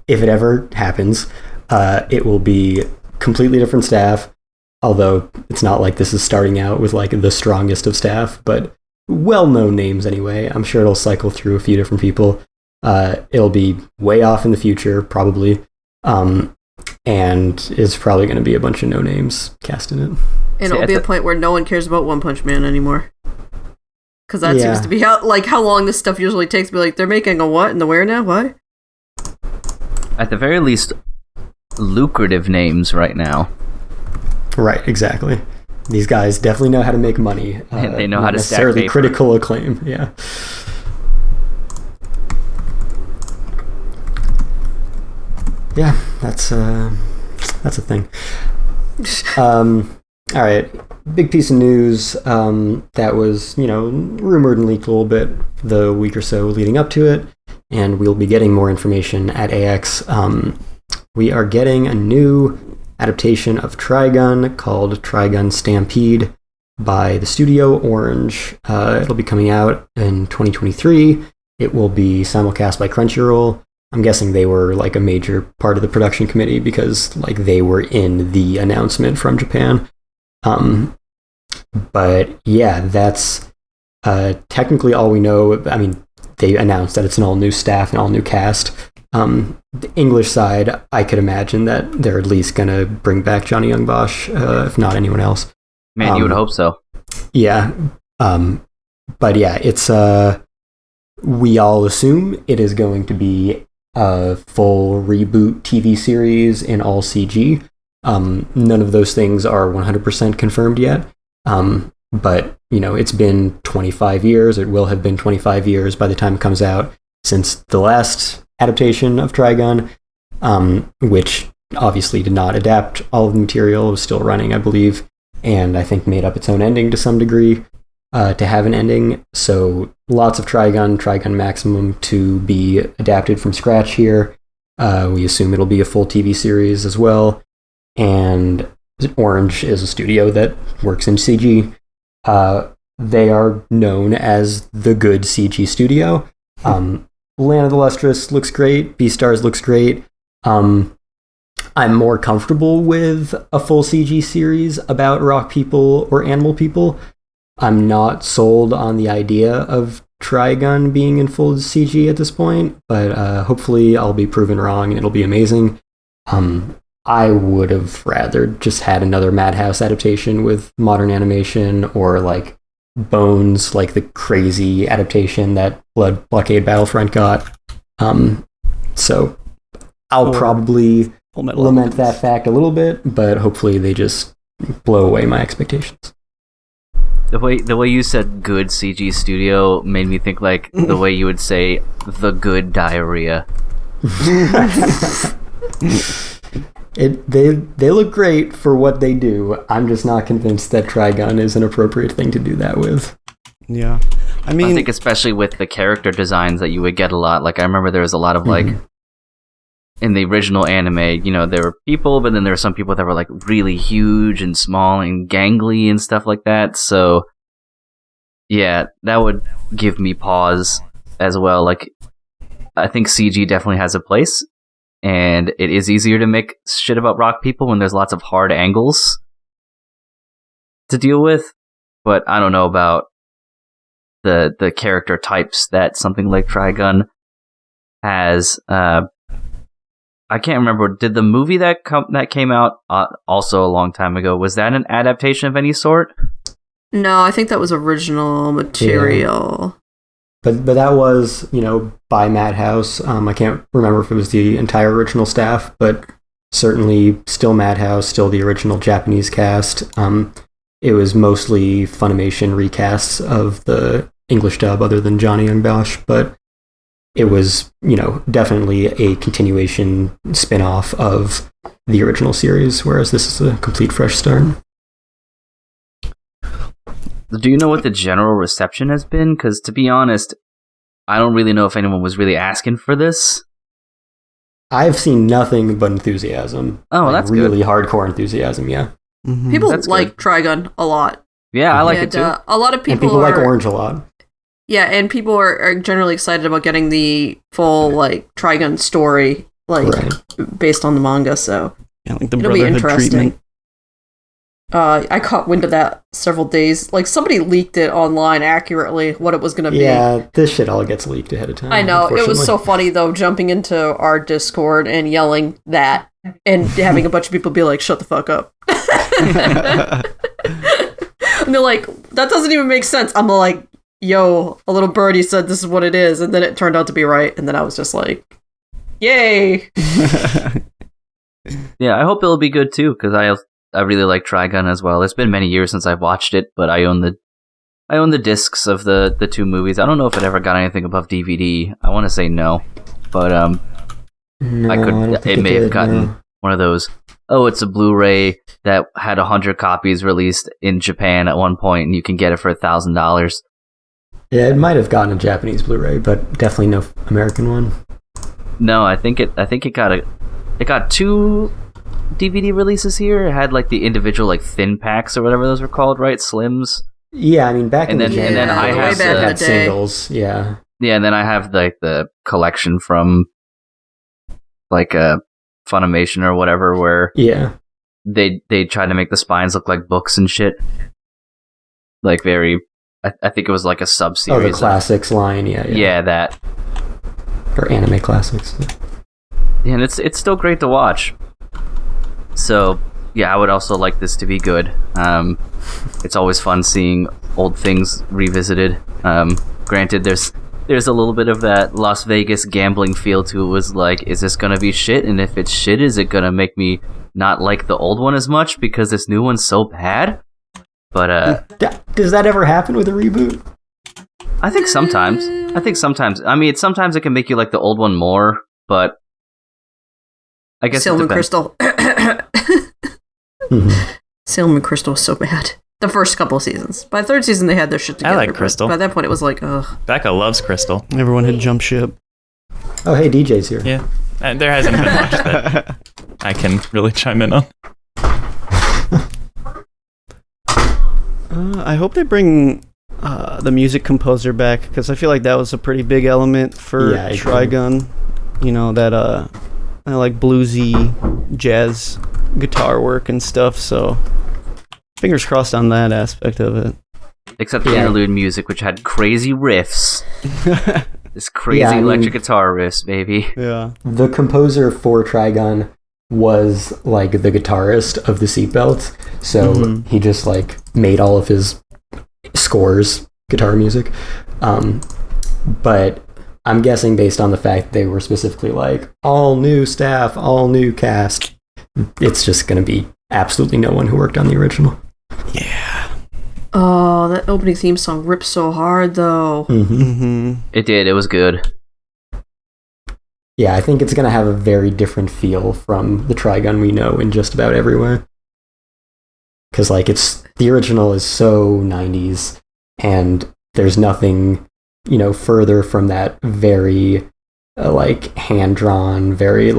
if it ever happens, it will be completely different staff. Although it's not like this is starting out with like the strongest of staff, but well-known names anyway. I'm sure it'll cycle through a few different people. It'll be way off in the future, probably. And it's probably going to be a bunch of no-names cast in it. And it'll be a point where no one cares about One Punch Man anymore. Because that seems to be how long this stuff usually takes. Be like, they're making a what and the where now? Why? At the very least, lucrative names right now. Right, exactly. These guys definitely know how to make money. And they know how to stack necessarily paper. critical acclaim, yeah. Yeah, that's a thing. All right, big piece of news that was, rumored and leaked a little bit the week or so leading up to it, and we'll be getting more information at AX. We are getting a new adaptation of Trigun called Trigun Stampede by the studio Orange. It'll be coming out in 2023. It will be simulcast by Crunchyroll. I'm guessing they were like a major part of the production committee because like they were in the announcement from Japan. But yeah, that's technically all we know. I mean, they announced that it's an all new staff and all new cast. The English side, I could imagine that they're at least gonna bring back Johnny Young Bosch, if not anyone else. Man, you would hope so. Yeah. But yeah, it's we all assume it is going to be a full reboot TV series in all CG. None of those things are 100% confirmed yet. But, it's been 25 years. It will have been 25 years by the time it comes out since the last adaptation of Trigun, which obviously did not adapt all of the material. It was still running, I believe, and I think made up its own ending to some degree to have an ending. So lots of Trigun Maximum to be adapted from scratch here. We assume it'll be a full TV series as well. And Orange is a studio that works in CG. They are known as the good CG studio. Land of the Lustrous looks great. Beastars looks great. I'm more comfortable with a full CG series about rock people or animal people. I'm not sold on the idea of Trigun being in full CG at this point, but hopefully I'll be proven wrong and it'll be amazing. I would have rather just had another Madhouse adaptation with modern animation or like Bones, like the crazy adaptation that Blood Blockade Battlefront got. So I'll probably lament that fact a little bit, but hopefully they just blow away my expectations. The way you said "good CG studio" made me think like the way you would say "the good diarrhea." They look great for what they do. I'm just not convinced that Trigun is an appropriate thing to do that with. Yeah. I think especially with the character designs that you would get a lot. Like I remember there was a lot of like in the original anime, there were people, but then there were some people that were like really huge and small and gangly and stuff like that. So yeah, that would give me pause as well. Like I think CG definitely has a place. And it is easier to make shit about rock people when there's lots of hard angles to deal with. But I don't know about the character types that something like Trigun has. I can't remember. Did the movie that came out also a long time ago, was that an adaptation of any sort? No, I think that was original material. Yeah. But that was, by Madhouse. I can't remember if it was the entire original staff, but certainly still Madhouse, still the original Japanese cast. It was mostly Funimation recasts of the English dub other than Johnny Young Bosch, but it was, definitely a continuation spin-off of the original series, whereas this is a complete fresh start. Do you know what the general reception has been? Because to be honest, I don't really know if anyone was really asking for this. I've seen nothing but enthusiasm. Oh, that's really good. Hardcore enthusiasm, yeah. Mm-hmm. People That's like Trigun a lot. Yeah, I like it too. A lot of And people people like Orange a lot. Yeah, and people are generally excited about getting the full Trigun story, based on the manga. So Yeah, like the it'll be Brotherhood interesting. treatment. I caught wind of that several days. Like, somebody leaked it online accurately, what it was going to be. Yeah, this shit all gets leaked ahead of time. I know. It was so funny, though, jumping into our Discord and yelling that and having a bunch of people be like, shut the fuck up. And they're like, that doesn't even make sense. I'm like, yo, a little birdie said this is what it is. And then it turned out to be right. And then I was just like, yay. Yeah, I hope it'll be good too, because I really like Trigun as well. It's been many years since I've watched it, but I own the discs of the two movies. I don't know if it ever got anything above DVD. I want to say no, but No, it may have gotten one of those. Oh, it's a Blu-ray that had 100 copies released in Japan at one point, and you can get it for $1,000. Yeah, it might have gotten a Japanese Blu-ray, but definitely no American one. No, I think it got 2 DVD releases here. It had like the individual like thin packs or whatever those were called, right? Slims. Yeah, I mean back in the day, and then I way have back in the had day. singles. Yeah, yeah, and then I have like the collection from like Funimation or whatever, where yeah. they tried to make the spines look like books and shit. Like very, I think it was like a sub Oh, series. the classics line. Yeah, Yeah, that. Or anime classics. Yeah, and it's still great to watch. So yeah, I would also like this to be good. It's always fun seeing old things revisited. Granted, there's a little bit of that Las Vegas gambling feel to it. Was like, is this gonna be shit? And if it's shit, is it gonna make me not like the old one as much because this new one's so bad? But Does that ever happen with a reboot? I think sometimes. I mean, sometimes it can make you like the old one more, but I guess Salmon it depends. Crystal. Salmon Crystal was so bad. The first couple of seasons. By the third season, they had their shit together. I like but Crystal. By that point, it was like, ugh. Becca loves Crystal. Everyone had jump ship. Oh, hey, DJ's here. Yeah. And there hasn't been much that I can really chime in on. I hope they bring the music composer back, because I feel like that was a pretty big element for Yeah, I agree. Trigun. You know, that I like bluesy jazz guitar work and stuff, so fingers crossed on that aspect of it. Except the Yeah. interlude music, which had crazy riffs. This crazy Yeah, I mean- electric guitar riffs, baby. Yeah. The composer for Trigun was like the guitarist of the Seatbelt, so he just like made all of his scores guitar music. But I'm guessing based on the fact they were specifically like all new staff, all new cast, it's just going to be absolutely no one who worked on the original. Yeah. Oh, that opening theme song rips so hard, though. Mm-hmm. It did. It was good. Yeah, I think it's going to have a very different feel from the Trigun we know in just about everywhere. Because, like, the original is so 90s, and there's nothing, further from that very, hand-drawn, very,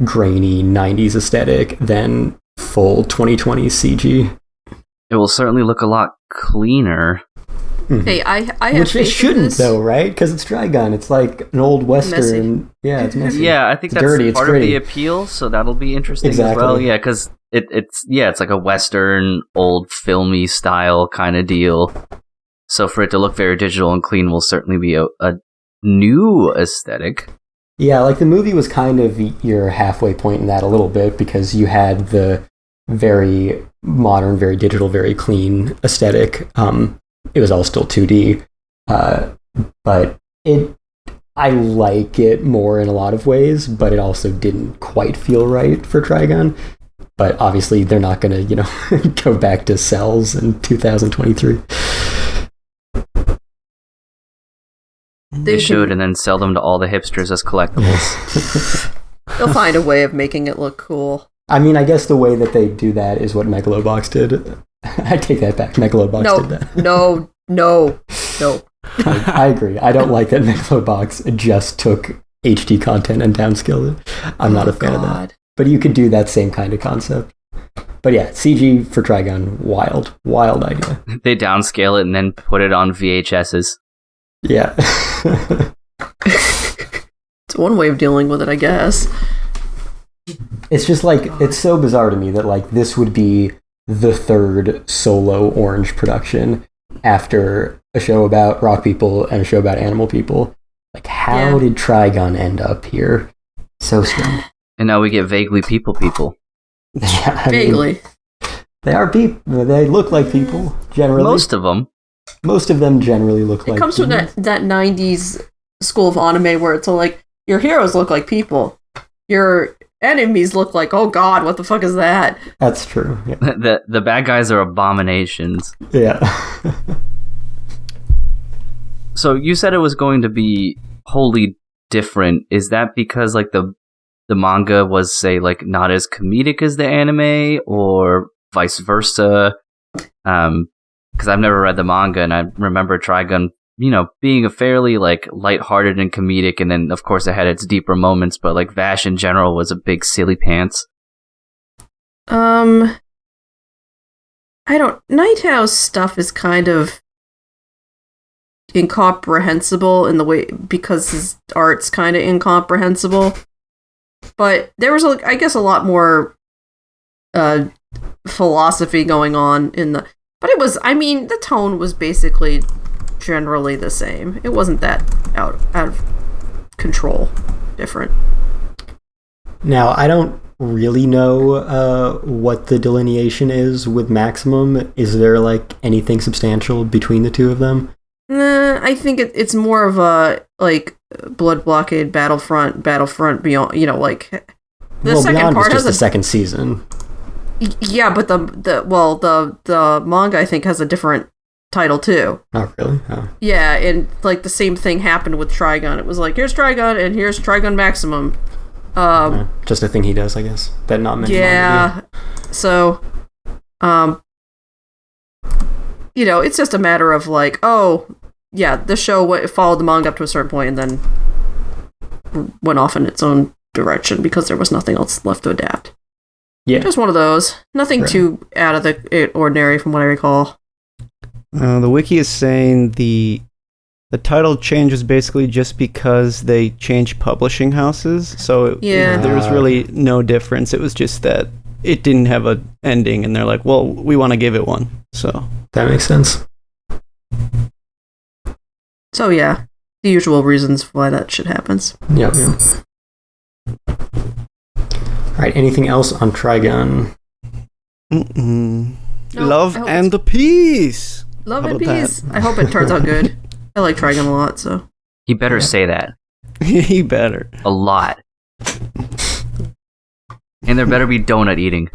grainy 90s aesthetic than full 2020 CG. It will certainly look a lot cleaner. Hey, I have Which it faith in shouldn't, this. though, right? Because it's Trigun. It's like an old Western. Messy. Yeah, it's messy. Yeah, I think It's that's dirty, it's part of the gritty. appeal, so that'll be interesting Exactly. as well. Yeah, because it's like a Western, old filmy style kind of deal. So for it to look very digital and clean will certainly be a new aesthetic. Yeah, like the movie was kind of your halfway point in that a little bit, because you had the very modern, very digital, very clean aesthetic. It was all still 2D, but I like it more in a lot of ways, but it also didn't quite feel right for Trigun. But obviously, they're not going to, go back to cells in 2023. They should, and then sell them to all the hipsters as collectibles. They'll find a way of making it look cool. I mean, I guess the way that they do that is what Megalobox did. I take that back. Megalobox did that. No. I agree. I don't like that Megalobox just took HD content and downscaled it. I'm not a fan of that. But you could do that same kind of concept. But yeah, CG for Trigun, wild idea. They downscale it and then put it on VHSs. Yeah. It's one way of dealing with it, I guess. It's just like, it's so bizarre to me that like this would be the third solo Orange production after a show about rock people and a show about animal people. Like, how did Trigun end up here? So strange. And now we get vaguely people. Yeah, I Vaguely. mean, they are people. They look like people, generally. Most of them. Most of them generally look like It comes people. from that 90s school of anime where it's all like, your heroes look like people. Your enemies look like, oh god, what the fuck is that? That's true. Yeah. The bad guys are abominations. Yeah. So you said it was going to be wholly different. Is that because like the manga was, say, like not as comedic as the anime, or vice versa? Because I've never read the manga, and I remember Trigun, being a fairly like lighthearted and comedic, and then of course it had its deeper moments. But like Vash in general was a big silly pants. I don't. Night House stuff is kind of incomprehensible in the way, because his art's kind of incomprehensible. But there was, I guess, a lot more philosophy going on in the. But it was, I mean, the tone was basically generally the same. It wasn't that out of control different. Now, I don't really know what the delineation is with Maximum. Is there, like, anything substantial between the two of them? I think it's more of a, like, Blood Blockade, Battlefront Beyond, like... The second Beyond part was just has the second season. Yeah, but the manga, I think, has a different title, too. Oh, really? Oh. Yeah, and, like, the same thing happened with Trigun. It was like, here's Trigun, and here's Trigun Maximum. Just a thing he does, I guess. That not many yeah, so, it's just a matter of, like, oh, yeah, the show followed the manga up to a certain point and then went off in its own direction because there was nothing else left to adapt. Yeah. Just one of those. Nothing too out of the ordinary from what I recall. The wiki is saying the title change is basically just because they changed publishing houses. So there was really no difference. It was just that it didn't have an ending, and they're like, well, we want to give it one. So that makes sense. So yeah, the usual reasons why that shit happens. Yep. All right, anything else on Trigun? No, love and and peace. Love and peace. I hope it turns out good. I like Trigun a lot, so. He better say that. He better. A lot. And there better be donut eating.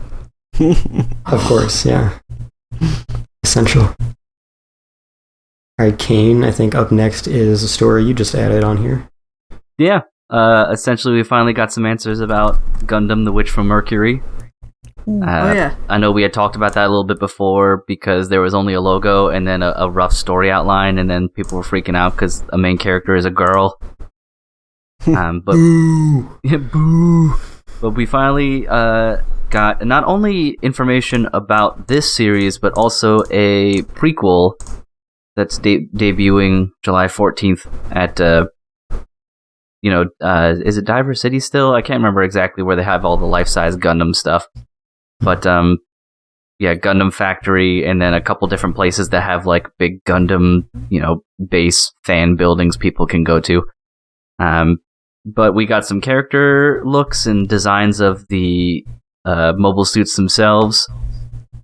Of course, yeah. Essential. Alright, Kane, I think up next is a story you just added on here. Yeah. Essentially, we finally got some answers about Gundam the Witch from Mercury. Yeah. I know we had talked about that a little bit before because there was only a logo and then a rough story outline, and then people were freaking out because a main character is a girl. But Boo! Yeah, boo! But we finally got not only information about this series, but also a prequel that's debuting July 14th at, is it Diver City still? I can't remember exactly where they have all the life-size Gundam stuff. But, Gundam Factory, and then a couple different places that have, like, big Gundam, base fan buildings people can go to. But we got some character looks and designs of the mobile suits themselves,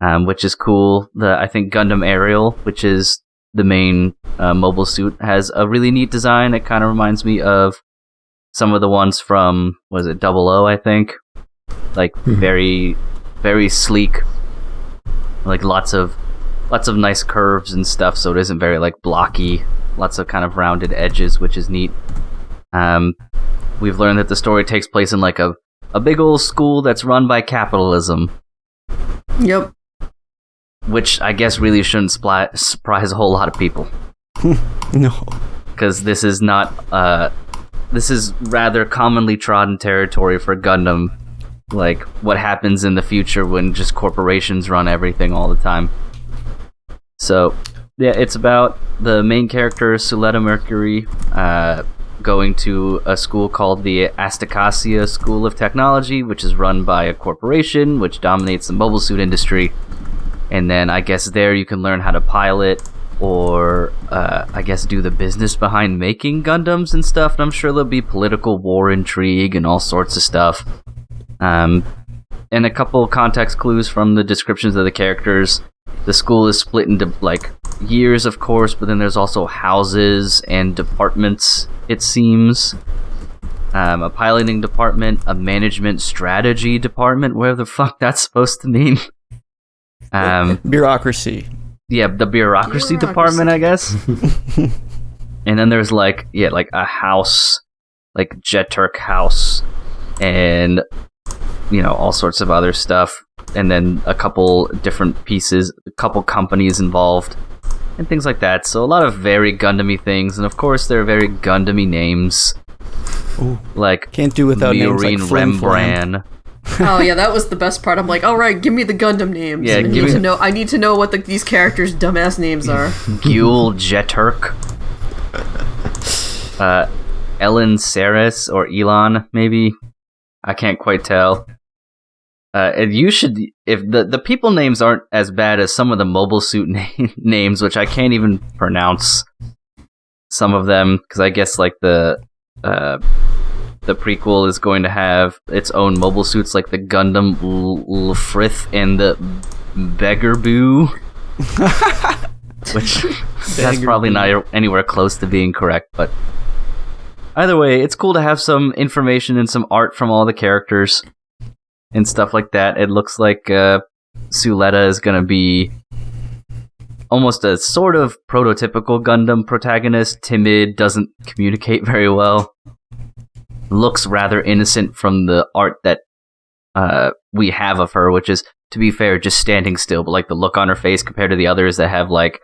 which is cool. I think Gundam Aerial, which is the main mobile suit, has a really neat design. It kind of reminds me of some of the ones from, was it 00, I think? Like, very, very sleek. Like, lots of nice curves and stuff, so it isn't very, like, blocky. Lots of kind of rounded edges, which is neat. We've learned that the story takes place in, like, a big old school that's run by capitalism. Yep. Which I guess really shouldn't surprise a whole lot of people. No. Because this is not, this is rather commonly trodden territory for Gundam. Like, what happens in the future when just corporations run everything all the time. So, yeah, it's about the main character, Suletta Mercury, going to a school called the Astacasia School of Technology, which is run by a corporation which dominates the mobile suit industry. And then I guess there you can learn how to pilot, or I guess do the business behind making Gundams and stuff. And I'm sure there'll be political war intrigue and all sorts of stuff. And a couple context clues from the descriptions of the characters. The school is split into like years, of course, but then there's also houses and departments, it seems. A piloting department, a management strategy department, whatever the fuck that's supposed to mean. Bureaucracy. Yeah, the bureaucracy department, I guess. And then there's like a house, like Jeturk house, and all sorts of other stuff. And then a couple different pieces, a couple companies involved, and things like that. So a lot of very Gundam-y things, and of course there are very Gundam-y names. Ooh, like can't do without names like Flim Flam. Rembrandt. Oh yeah, that was the best part. I'm like, all right, give me the Gundam names. Yeah, I need to know what these characters' dumbass names are. Gule Jeturk. Ellen Saris or Elon, maybe. I can't quite tell. And you should, if the people names aren't as bad as some of the mobile suit names, which I can't even pronounce some of them, because I guess like the prequel is going to have its own mobile suits, like the Gundam Lfrith and the Beggar-Boo, which that's probably not anywhere close to being correct, but either way, it's cool to have some information and some art from all the characters and stuff like that. It looks like Suletta is going to be almost a sort of prototypical Gundam protagonist, timid, doesn't communicate very well, looks rather innocent from the art that we have of her, which is, to be fair, just standing still, but like the look on her face compared to the others that have like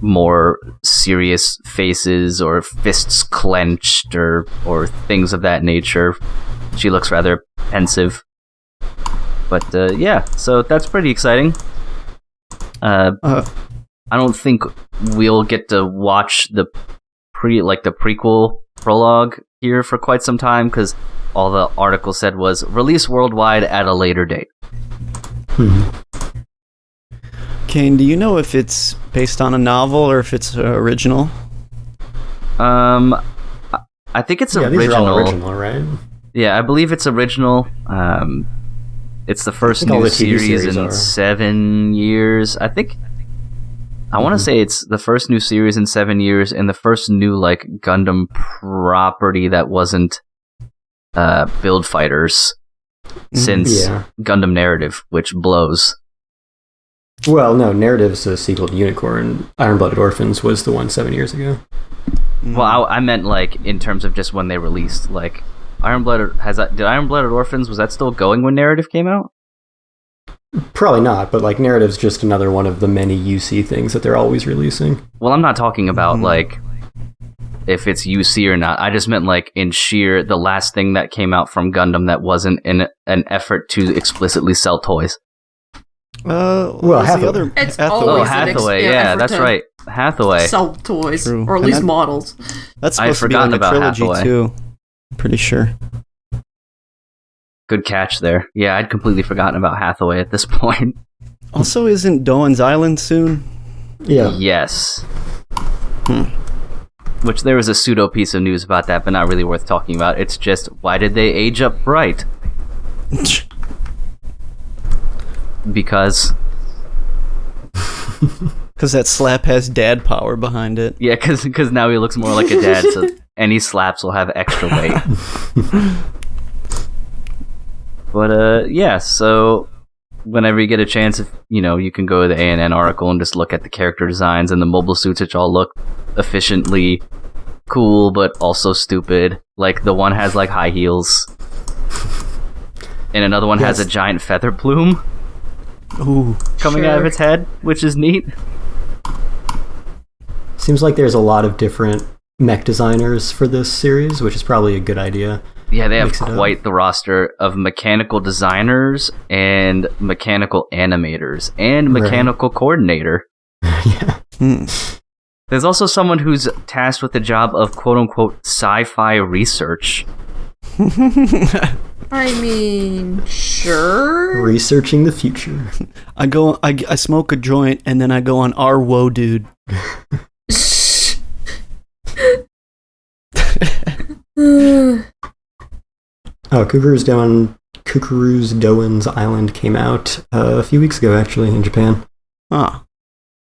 more serious faces or fists clenched or things of that nature. She looks rather pensive. But yeah, so that's pretty exciting. I don't think we'll get to watch the prequel prologue here for quite some time, because all the article said was release worldwide at a later date. Kane, do you know if it's based on a novel or if it's original? I think it's original. These are all original, right? Yeah, I believe it's original. It's the first new series in 7 years. I want to say it's the first new series in 7 years, and the first new like Gundam property that wasn't Build Fighters since Gundam Narrative, which blows. Well, no, Narrative's a sequel to Unicorn. Iron-Blooded Orphans was the one 7 years ago. Well, I meant like in terms of just when they released. Like did Iron-Blooded Orphans, was that still going when Narrative came out? Probably not, but like Narrative's just another one of the many UC things that they're always releasing. Well, I'm not talking about like if it's UC or not. I just meant like in sheer the last thing that came out from Gundam that wasn't in an effort to explicitly sell toys. Well, Hathaway. It's Hathaway. always Hathaway, yeah, that's right. Hathaway. Sell toys, True. or at least models. That's I've supposed to be like forgotten a about trilogy Hathaway. too. Pretty sure. Good catch there. Yeah, I'd completely forgotten about Hathaway at this point. Also, isn't Doan's Island soon? Yeah. Yes. Which there was a pseudo piece of news about that, but not really worth talking about. It's just, why did they age up Bright? Because that slap has dad power behind it. yeah, because now he looks more like a dad, so any slaps will have extra weight. But yeah, so whenever you get a chance, if you can go to the ANN article and just look at the character designs and the mobile suits, which all look efficiently cool, but also stupid. Like the one has like high heels, and another one has a giant feather plume coming out of its head, which is neat. Seems like there's a lot of different mech designers for this series, which is probably a good idea. Yeah, they have quite the roster of mechanical designers and mechanical animators and mechanical coordinator. Yeah. There's also someone who's tasked with the job of quote-unquote sci-fi research. I mean, sure. Researching the future. I smoke a joint and then I go on our whoa dude. Oh, Kukuru's Doan's Island came out a few weeks ago, actually, in Japan. Huh.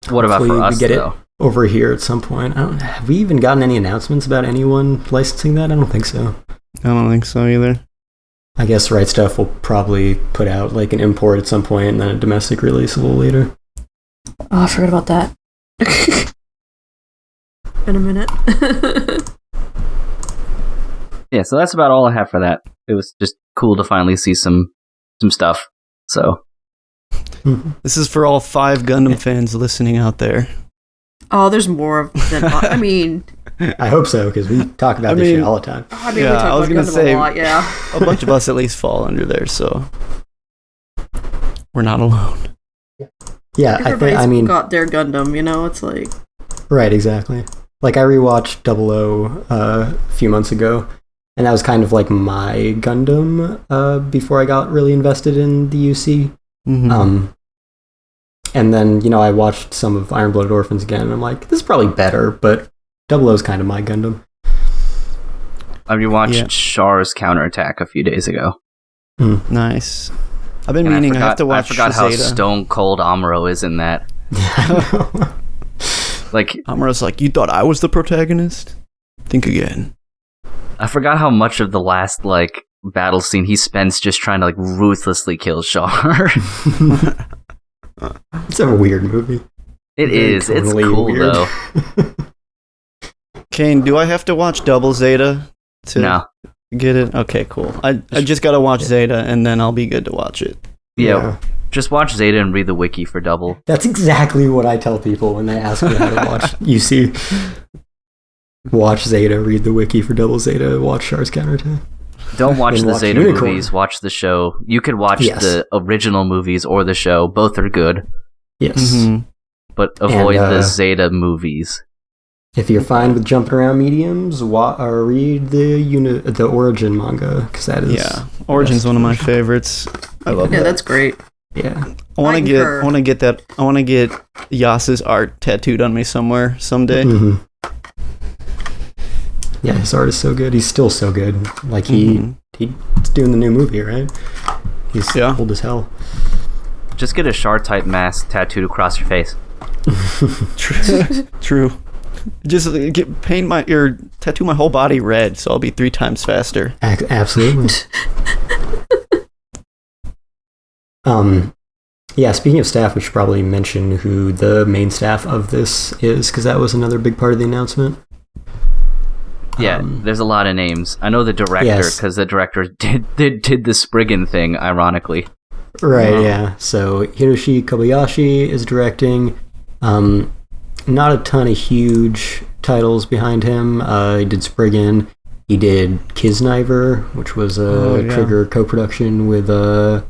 What about Hopefully for us, we get though? it over here at some point. Have we even gotten any announcements about anyone licensing that? I don't think so. I don't think so either. I guess Right Stuff will probably put out like an import at some point and then a domestic release a little later. Oh, I forgot about that. In a minute. Yeah, so that's about all I have for that. It was just cool to finally see some stuff. So This is for all 5 Gundam fans listening out there. Oh, there's more than I mean. I hope so, because we talk about this shit all the time. I mean, Yeah, we talk I was about gonna Gundam say- a lot, yeah. A bunch of us at least fall under there, so we're not alone. Yeah, Everybody's got their Gundam, you know? It's like... right, exactly. Like, I rewatched 00 a few months ago, and that was kind of like my Gundam before I got really invested in the UC. Mm-hmm. And then, you know, I watched some of Iron Blooded Orphans again, and I'm like, this is probably better, but 00 is kind of my Gundam. I rewatched Char's Counterattack a few days ago. Nice. I've been And meaning. I have to watch. I forgot how Shazada. stone cold Amuro is in that. Like, Amura's like, you thought I was the protagonist? Think again. I forgot how much of the last like battle scene he spends just trying to like ruthlessly kill Char. It's a weird movie. It Very is. It's tonally cool weird. though. Kane, do I have to watch Double Zeta to No. get it? Okay, cool. I just gotta watch Zeta, and then I'll be good to watch it. Yeah. Just watch Zeta and read the wiki for Double. That's exactly what I tell people when they ask me how to watch UC. Watch Zeta, read the wiki for Double Zeta, watch Char's Counterattack. Don't watch And the watch Zeta Unicorn. movies. Watch the show. You could watch Yes. the original movies or the show. Both are good, Yes. Mhm. but avoid And, the Zeta movies. If you're fine with jumping around mediums, read the Origin manga, because that is... Yeah, Origin's one of my favorites. I love Yeah, that. that's great. Yeah. I want I to get. concur. I want to get that. I want to get Yas's art tattooed on me somewhere someday. Mhm. Yeah, his art is so good. He's still so good. Like, he's doing the new movie, right? He's old as hell. Just get a Char-type mask tattooed across your face. True. Just tattoo my whole body red, so I'll be 3 times faster. Absolutely. Yeah, speaking of staff, we should probably mention who the main staff of this is, because that was another big part of the announcement. Yeah, there's a lot of names. I know the director, Yes. because the director did the Spriggan thing, ironically. Right, yeah. So Hiroshi Kobayashi is directing. Not a ton of huge titles behind him. He did Spriggan. He did Kisniver, which was a Trigger co-production with... who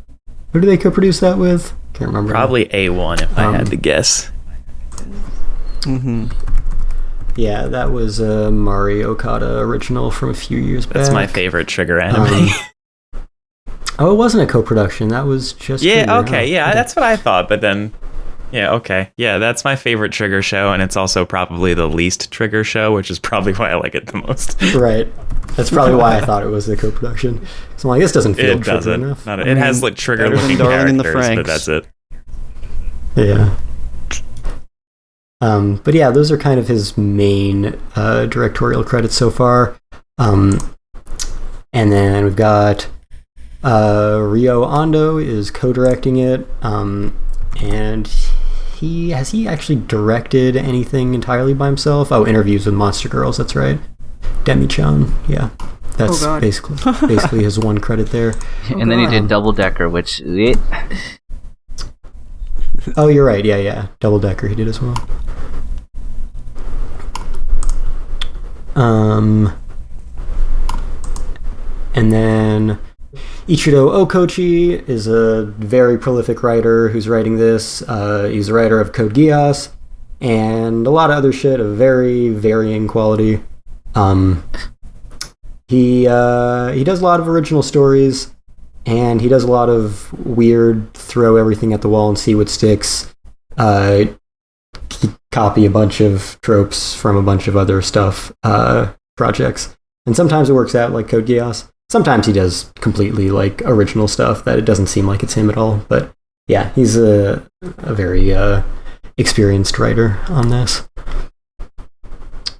did they co-produce that with? Can't remember. Probably A1 if I had to guess. Mm-hmm. Yeah, that was a Mari Okada original from a few years back. That's my favorite Trigger anime. Oh, it wasn't a co-production. That was just... Yeah, Trigger, okay, huh? yeah, that's what I thought, but then... Yeah, okay. Yeah, that's my favorite Trigger show, and it's also probably the least Trigger show, which is probably why I like it the most. Right. That's probably why I thought it was a co-production. So I'm like, this doesn't feel It Trigger doesn't. enough. It has like Trigger-looking better than Darling in the characters, but Franxx. that's it. Yeah. But yeah, those are kind of his main directorial credits so far. And then we've got Ryo Ando is co-directing it. And has he actually directed anything entirely by himself? Oh, Interviews with Monster Girls, that's right. Demi-chan, yeah. That's God. basically his one credit there. And then he did Double Decker, which... Oh, you're right, yeah. Double Decker he did as well. And then Ichiro Okochi is a very prolific writer who's writing this. He's a writer of Code Geass and a lot of other shit of very varying quality. He does a lot of original stories, and he does a lot of weird throw everything at the wall and see what sticks. Copy a bunch of tropes from a bunch of other stuff projects, and sometimes it works out, like Code Geass. Sometimes he does completely like original stuff that it doesn't seem like it's him at all. But yeah, he's a very experienced writer on this.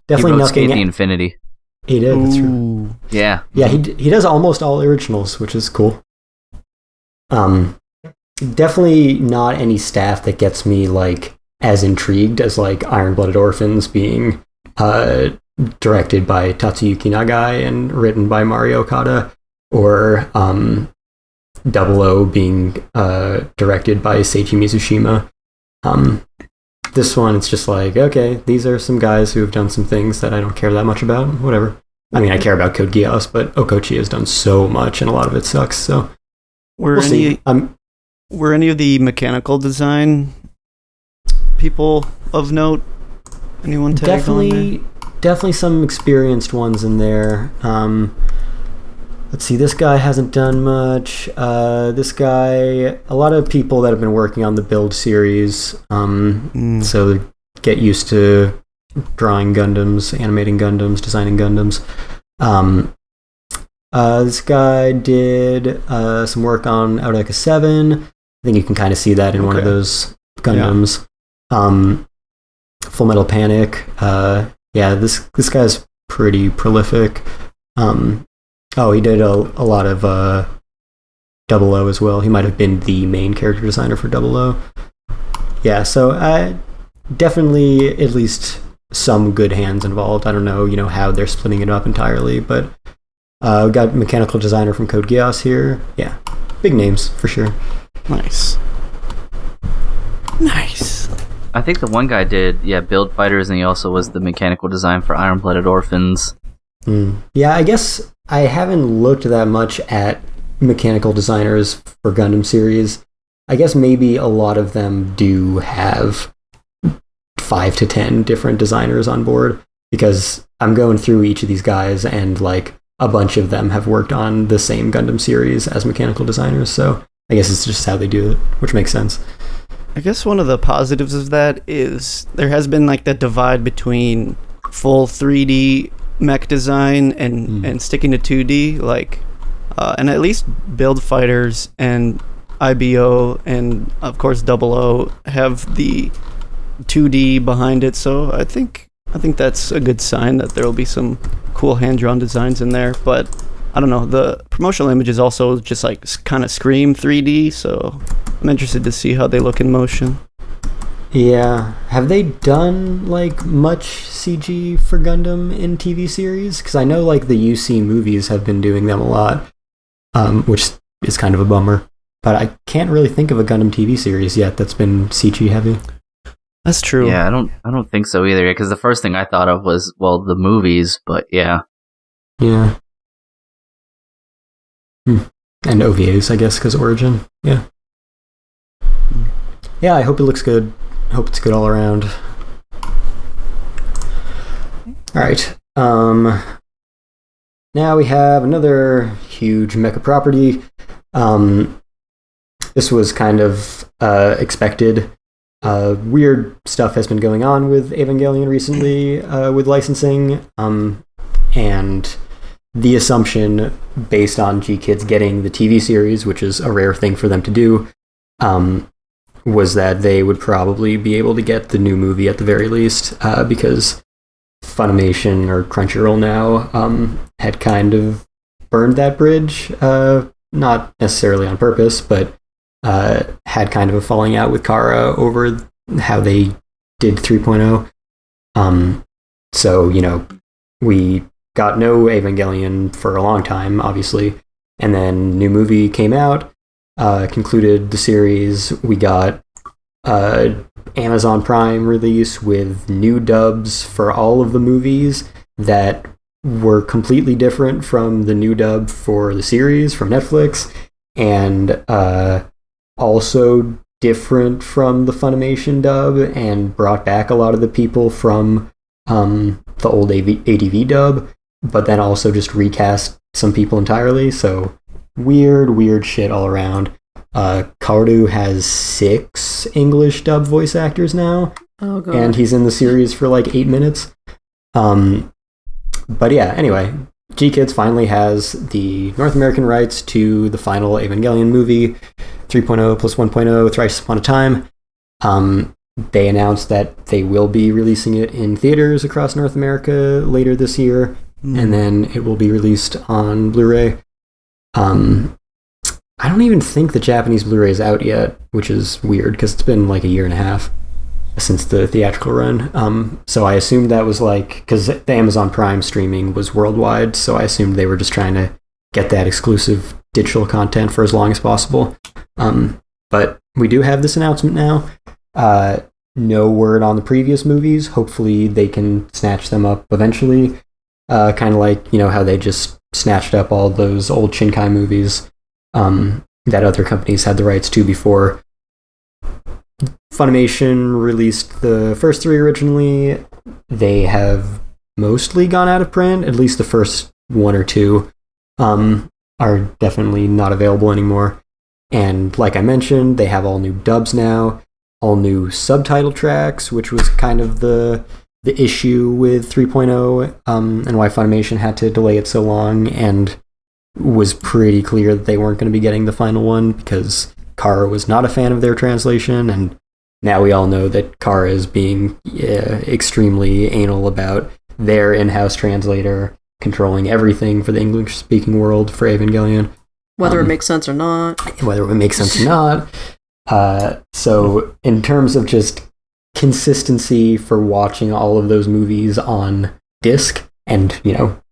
Definitely he wrote nothing. Skate the Infinity. He did. That's true. Ooh. Yeah. Yeah, he does almost all originals, which is cool. Definitely not any staff that gets me like as intrigued as like Iron-Blooded Orphans being directed by Tatsuyuki Nagai and written by Mario Okada, or Double O being directed by Seiji Mizushima. This one, it's just like, okay, these are some guys who have done some things that I don't care that much about. Whatever. I mean, I care about Code Geass, but Okochi has done so much, and a lot of it sucks. So Were we'll see. Were any of the mechanical design people of note? Anyone tagged on there? Definitely some experienced ones in there. Let's see, this guy hasn't done much. This guy, a lot of people that have been working on the Build series. So get used to drawing Gundams, animating Gundams, designing Gundams. This guy did some work on Eureka 7. I think you can kind of see that in one of those Gundams. Yeah. Full Metal Panic. Yeah, this guy's pretty prolific. He did a lot of Double O as well. He might have been the main character designer for Double O. Yeah, so definitely at least some good hands involved. I don't know, how they're splitting it up entirely, but we got mechanical designer from Code Geass here. Yeah, big names for sure. Nice. I think the one guy did, Build Fighters, and he also was the mechanical design for Iron-Blooded Orphans. Yeah, I guess I haven't looked that much at mechanical designers for Gundam series. I guess maybe a lot of them do have 5 to 10 different designers on board, because I'm going through each of these guys and like a bunch of them have worked on the same Gundam series as mechanical designers, so I guess it's just how they do it, which makes sense. I guess one of the positives of that is there has been like that divide between full 3D mech design and sticking to 2D, like and at least Build Fighters and IBO and of course Double O have the 2D behind it, so I think that's a good sign that there will be some cool hand-drawn designs in there. But I don't know, the promotional images also just like kind of scream 3D, so I'm interested to see how they look in motion. Yeah. Have they done like much CG for Gundam in TV series? Because I know like the UC movies have been doing them a lot, which is kind of a bummer. But I can't really think of a Gundam TV series yet that's been CG heavy. That's true. Yeah, I don't think so either, because the first thing I thought of was, the movies, but yeah. Yeah. And OVAs, I guess, because Origin. Yeah. Yeah, I hope it looks good. I hope it's good all around. Alright. Now we have another huge mecha property. This was kind of expected. Weird stuff has been going on with Evangelion recently with licensing. And the assumption, based on G-Kids getting the TV series, which is a rare thing for them to do, was that they would probably be able to get the new movie at the very least, because Funimation or Crunchyroll now had kind of burned that bridge, not necessarily on purpose, but had kind of a falling out with Kara over how they did 3.0. So, we got no Evangelion for a long time, obviously, and then new movie came out, concluded the series. We got Amazon Prime release with new dubs for all of the movies that were completely different from the new dub for the series from Netflix, and also different from the Funimation dub, and brought back a lot of the people from the old ADV dub. but then also just recast some people entirely. So weird shit all around. Kaoru has 6 English dub voice actors now. Oh god. And he's in the series for like 8 minutes. But yeah, anyway, G-Kids finally has the North American rights to the final Evangelion movie, 3.0 plus 1.0, Thrice Upon a Time. They announced that they will be releasing it in theaters across North America later this year, and then it will be released on Blu-ray. I don't even think the Japanese Blu-ray is out yet, which is weird because it's been like a year and a half since the theatrical run. So I assumed that was like, because the Amazon Prime streaming was worldwide, so I assumed they were just trying to get that exclusive digital content for as long as possible. But we do have this announcement now. No word on the previous movies. Hopefully they can snatch them up eventually. Kind of like, how they just snatched up all those old Shinkai movies that other companies had the rights to before. Funimation released the first 3 originally. They have mostly gone out of print. At least the first 1 or 2 are definitely not available anymore. And like I mentioned, they have all new dubs now, all new subtitle tracks, which was kind of the issue with 3.0 and why Funimation had to delay it so long, and was pretty clear that they weren't going to be getting the final one because Kara was not a fan of their translation, and now we all know that Kara is being extremely anal about their in-house translator controlling everything for the English-speaking world for Evangelion. Whether it makes sense or not. Whether it makes sense or not. So in terms of just consistency for watching all of those movies on disc, and,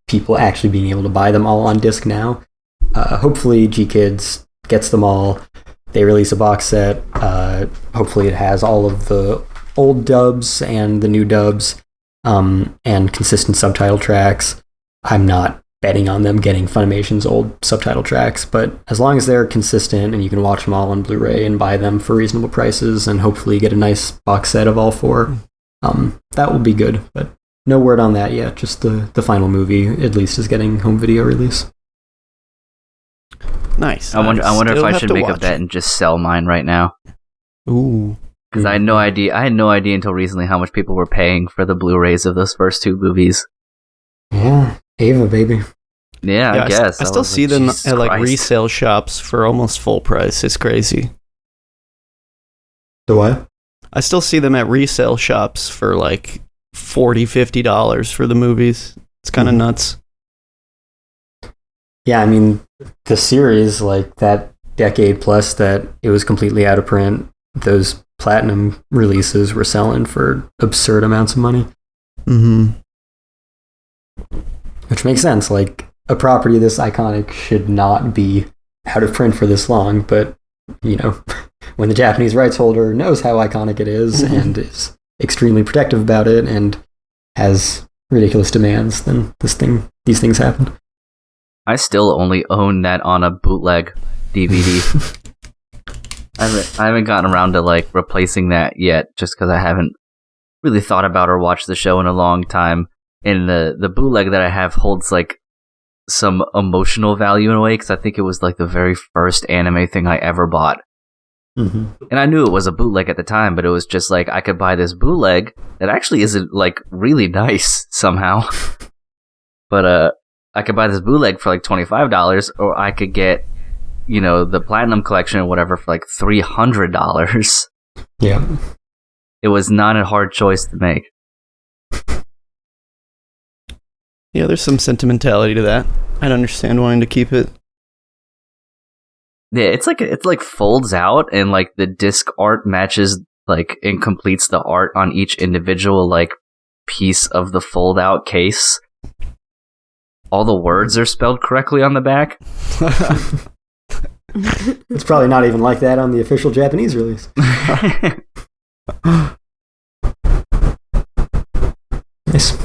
people actually being able to buy them all on disc now, hopefully G-Kids gets them all. They release a box set. Hopefully it has all of the old dubs and the new dubs, and consistent subtitle tracks. I'm not betting on them getting Funimation's old subtitle tracks, but as long as they're consistent and you can watch them all on Blu-ray and buy them for reasonable prices and hopefully get a nice box set of all 4, that will be good. But no word on that yet. Just the final movie, at least, is getting home video release. Nice. I wonder if I should make a watch bet and just sell mine right now. Ooh. Because I had no idea until recently how much people were paying for the Blu-rays of those first 2 movies. Yeah, Ava, baby. Yeah, I guess. I still see them at like resale shops for almost full price. It's crazy. The what? I still see them at resale shops for like $40, $50 for the movies. It's kind of nuts. Yeah, I mean, the series, like that decade plus that it was completely out of print, those platinum releases were selling for absurd amounts of money. Mm-hmm. Which makes sense. Like, a property this iconic should not be out of print for this long, but, when the Japanese rights holder knows how iconic it is and is extremely protective about it and has ridiculous demands, then these things happen. I still only own that on a bootleg DVD. I haven't gotten around to like replacing that yet, just because I haven't really thought about or watched the show in a long time. And the bootleg that I have holds like some emotional value in a way, because I think it was like the very first anime thing I ever bought. Mm-hmm. And I knew it was a bootleg at the time, but it was just like I could buy this bootleg that actually isn't like really nice somehow. But I could buy this bootleg for like $25, or I could get, the Platinum Collection or whatever for like $300. Yeah. It was not a hard choice to make. Yeah, there's some sentimentality to that. I'd understand wanting to keep it. Yeah, it's like folds out, and like the disc art matches like and completes the art on each individual like piece of the fold out case. All the words are spelled correctly on the back. It's probably not even like that on the official Japanese release. Nice.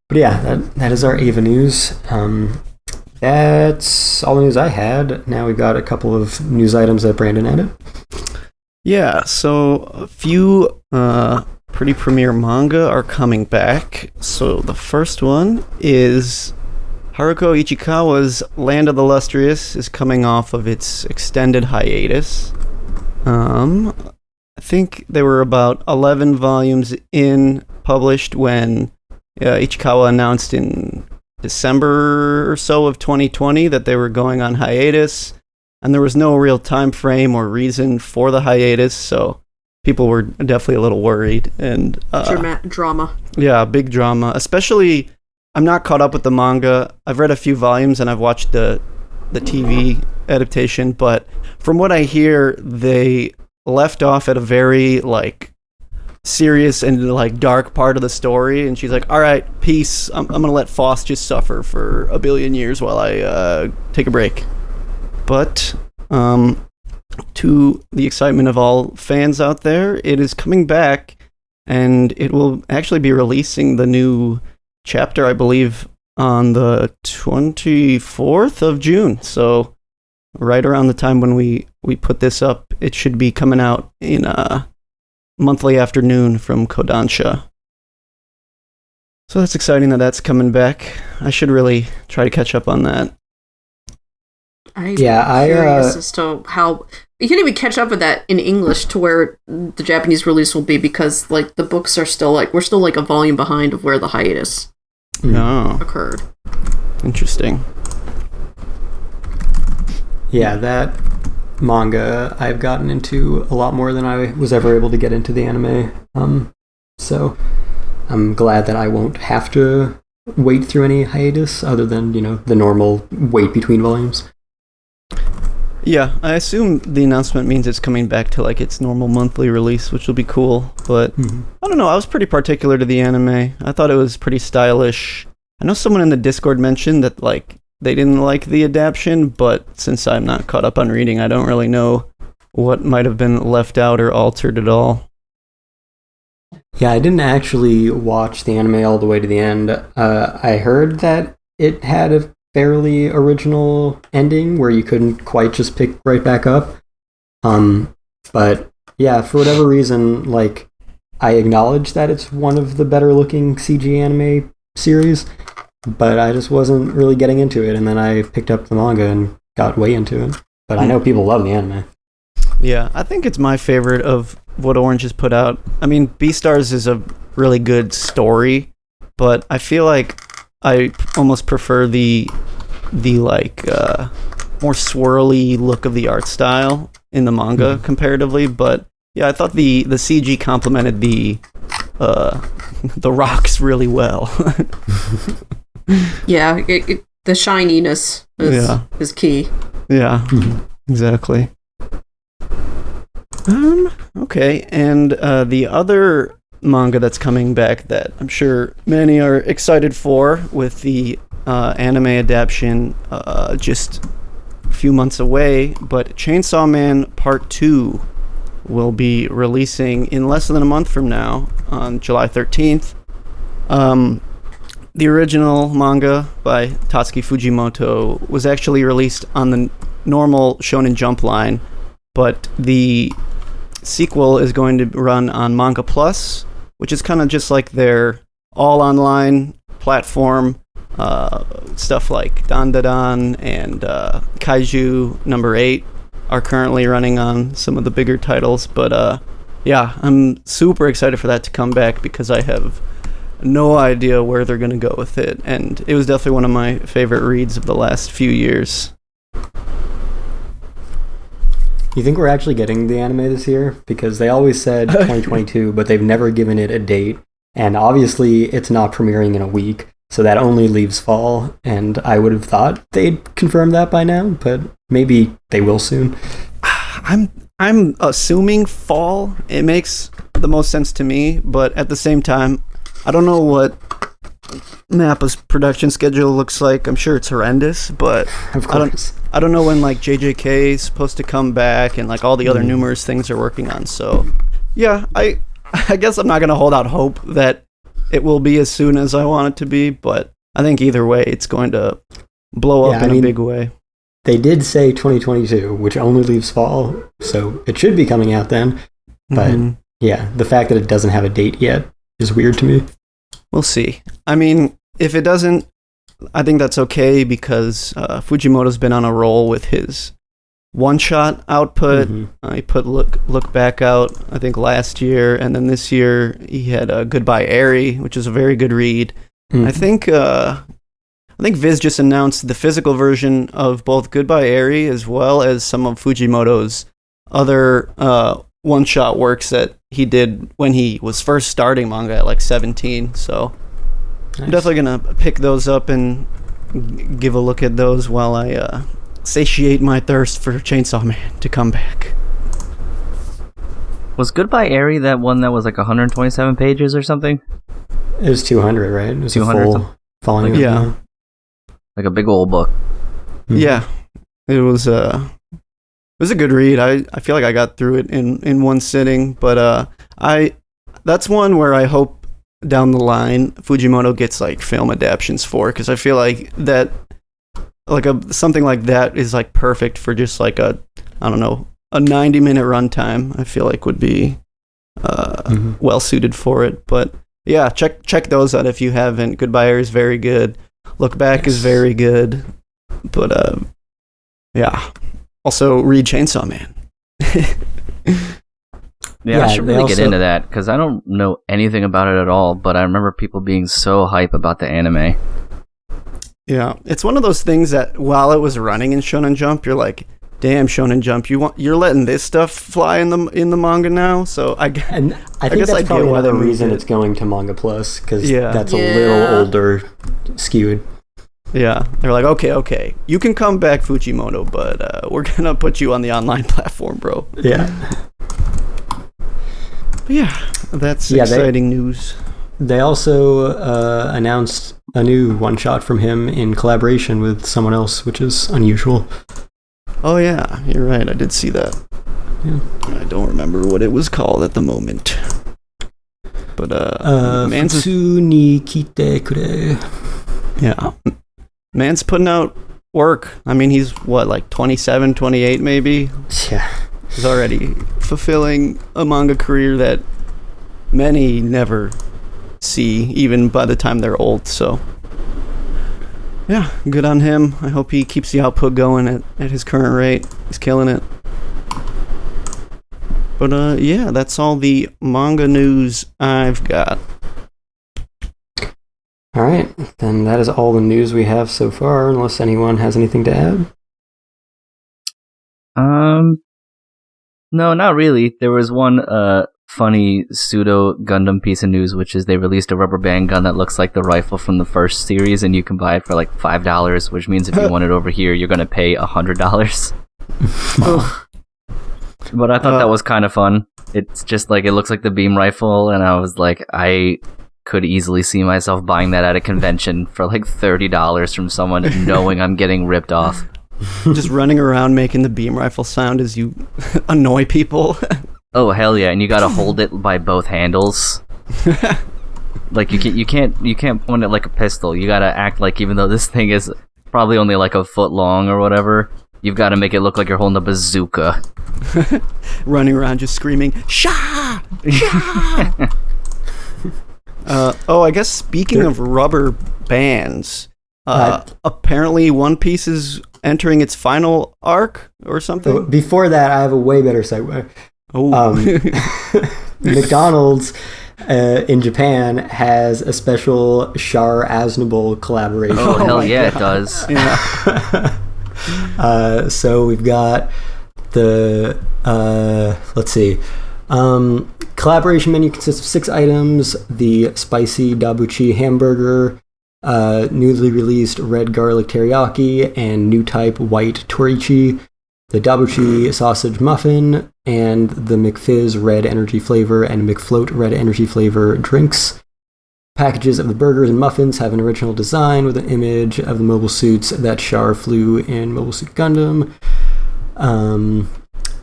But yeah, that is our Ava news. That's all the news I had. Now we've got a couple of news items that Brandon added. Yeah, so a few pretty premiere manga are coming back. So the first one is Haruko Ichikawa's Land of the Lustrous is coming off of its extended hiatus. I think they were about 11 volumes published when Ichikawa announced in December or so of 2020 that they were going on hiatus, and there was no real time frame or reason for the hiatus, so people were definitely a little worried. And drama. Yeah, big drama. Especially, I'm not caught up with the manga. I've read a few volumes and I've watched the TV adaptation, but from what I hear, they left off at a very serious and dark part of the story, and she's like, all right, peace, I'm gonna let Faust just suffer for a billion years while I take a break. But to the excitement of all fans out there, it is coming back, and it will actually be releasing the new chapter, I believe, on the 24th of June. So right around the time when we put this up, it should be coming out in a monthly afternoon from Kodansha. So that's exciting that that's coming back. I should really try to catch up on that. I'm curious as to how you can even catch up with that in English to where the Japanese release will be, because the books are still we're still a volume behind of where the hiatus occurred. Interesting. Yeah, that manga I've gotten into a lot more than I was ever able to get into the anime. So I'm glad that I won't have to wait through any hiatus other than, the normal wait between volumes. Yeah, I assume the announcement means it's coming back to its normal monthly release, which will be cool. But I don't know, I was pretty particular to the anime. I thought it was pretty stylish. I know someone in the Discord mentioned that they didn't like the adaptation, but since I'm not caught up on reading, I don't really know what might have been left out or altered at all. Yeah, I didn't actually watch the anime all the way to the end. I heard that it had a fairly original ending where you couldn't quite just pick right back up. But yeah, for whatever reason, I acknowledge that it's one of the better looking CG anime series, but I just wasn't really getting into it, and then I picked up the manga and got way into it. But I know people love the anime. Yeah, I think it's my favorite of what Orange has put out. I mean, Beastars is a really good story, but I feel like I almost prefer the more swirly look of the art style in the manga comparatively. But yeah, I thought the CG complemented the rocks really well. Yeah, the shininess is key. Yeah, exactly. Okay, and the other manga that's coming back that I'm sure many are excited for, with the anime adaptation just a few months away, but Chainsaw Man Part 2 will be releasing in less than a month from now on July 13th. The original manga by Tatsuki Fujimoto was actually released on the normal Shonen Jump line, but the sequel is going to run on Manga Plus, which is kind of just like their all-online platform. Stuff like Dan Da Dan and Kaiju number 8 are currently running on some of the bigger titles, but yeah, I'm super excited for that to come back because I have no idea where they're going to go with it, and it was definitely one of my favorite reads of the last few years. You think we're actually getting the anime this year? Because they always said 2022, but they've never given it a date, and obviously it's not premiering in a week, so that only leaves fall, and I would have thought they'd confirm that by now, but maybe they will soon. I'm assuming fall. It makes the most sense to me, but at the same time, I don't know what Mappa's production schedule looks like. I'm sure it's horrendous, but Of course. I don't know when JJK is supposed to come back and all the other numerous things they're working on. So yeah, I guess I'm not gonna hold out hope that it will be as soon as I want it to be, but I think either way it's going to blow up in a big way. They did say 2022, which only leaves fall, so it should be coming out then. But yeah, the fact that it doesn't have a date yet is weird to me. We'll see. I mean, if it doesn't, I think that's okay because Fujimoto's been on a roll with his one-shot output. He put Look Back out, I think, last year, and then this year he had Goodbye Eri, which is a very good read. I think Viz just announced the physical version of both Goodbye Eri as well as some of Fujimoto's other one-shot works that he did when he was first starting manga at like 17. So I'm definitely gonna pick those up and give a look at those while I satiate my thirst for Chainsaw Man to come back. Was Goodbye Eri that one that was like 127 pages or something? It was 200, right? It was 200 a full volume. Like, yeah. Like a big old book. Yeah, it was a good read. I feel like I got through it in one sitting, but that's one where I hope down the line Fujimoto gets like film adaptions for, because I feel like that something like that is like perfect for just like a 90-minute runtime. I feel like would be well suited for it. But yeah, check those out if you haven't. Goodbye Eri is very good. Look Back is very good. But yeah. Also read Chainsaw Man. I should really get into that because I don't know anything about it at all, but I remember people being so hype about the anime. Yeah, it's one of those things that while it was running in Shonen Jump, you're like, "Damn, Shonen Jump, you're letting this stuff fly in the manga now." So I guess that's probably another reason it's going to Manga Plus, because that's a little older skewed. Yeah, they're like, okay, you can come back, Fujimoto, but we're gonna put you on the online platform, bro. Yeah. But yeah, that's exciting news. They also announced a new one-shot from him in collaboration with someone else, which is unusual. Oh yeah, you're right. I did see that. Yeah. I don't remember what it was called at the moment. But Futsu ni kite kure. Yeah. Man's putting out work. I mean, he's what, like 27, 28 maybe? Yeah. He's already fulfilling a manga career that many never see, even by the time they're old. So yeah, good on him. I hope he keeps the output going at his current rate. He's killing it. But yeah, that's all the manga news I've got. All right, then that is all the news we have so far, unless anyone has anything to add. No, not really. There was one funny pseudo Gundam piece of news, which is they released a rubber band gun that looks like the rifle from the first series, and you can buy it for like $5, which means if you want it over here, you're gonna pay $100. But I thought that was kind of fun. It's just like, it looks like the beam rifle, and I was like, I could easily see myself buying that at a convention for like $30 from someone, knowing I'm getting ripped off. Just running around making the beam rifle sound as you annoy people. Oh hell yeah! And you gotta hold it by both handles. Like you can't point it like a pistol. You gotta act like, even though this thing is probably only like a foot long or whatever, you've got to make it look like you're holding a bazooka. Running around just screaming, "Shah! Shah!" I guess speaking of rubber bands, apparently One Piece is entering its final arc or something. Before that, I have a way better segue. McDonald's in Japan has a special Char Aznavour collaboration. Oh hell yeah, God. It does. Yeah. So we've got the let's see. Collaboration menu consists of 6 items: the spicy dabuchi hamburger, newly released red garlic teriyaki, and new type white torichi, the dabuchi sausage muffin, and the McFizz red energy flavor and McFloat red energy flavor drinks. Packages of the burgers and muffins have an original design with an image of the mobile suits that Char flew in Mobile Suit Gundam.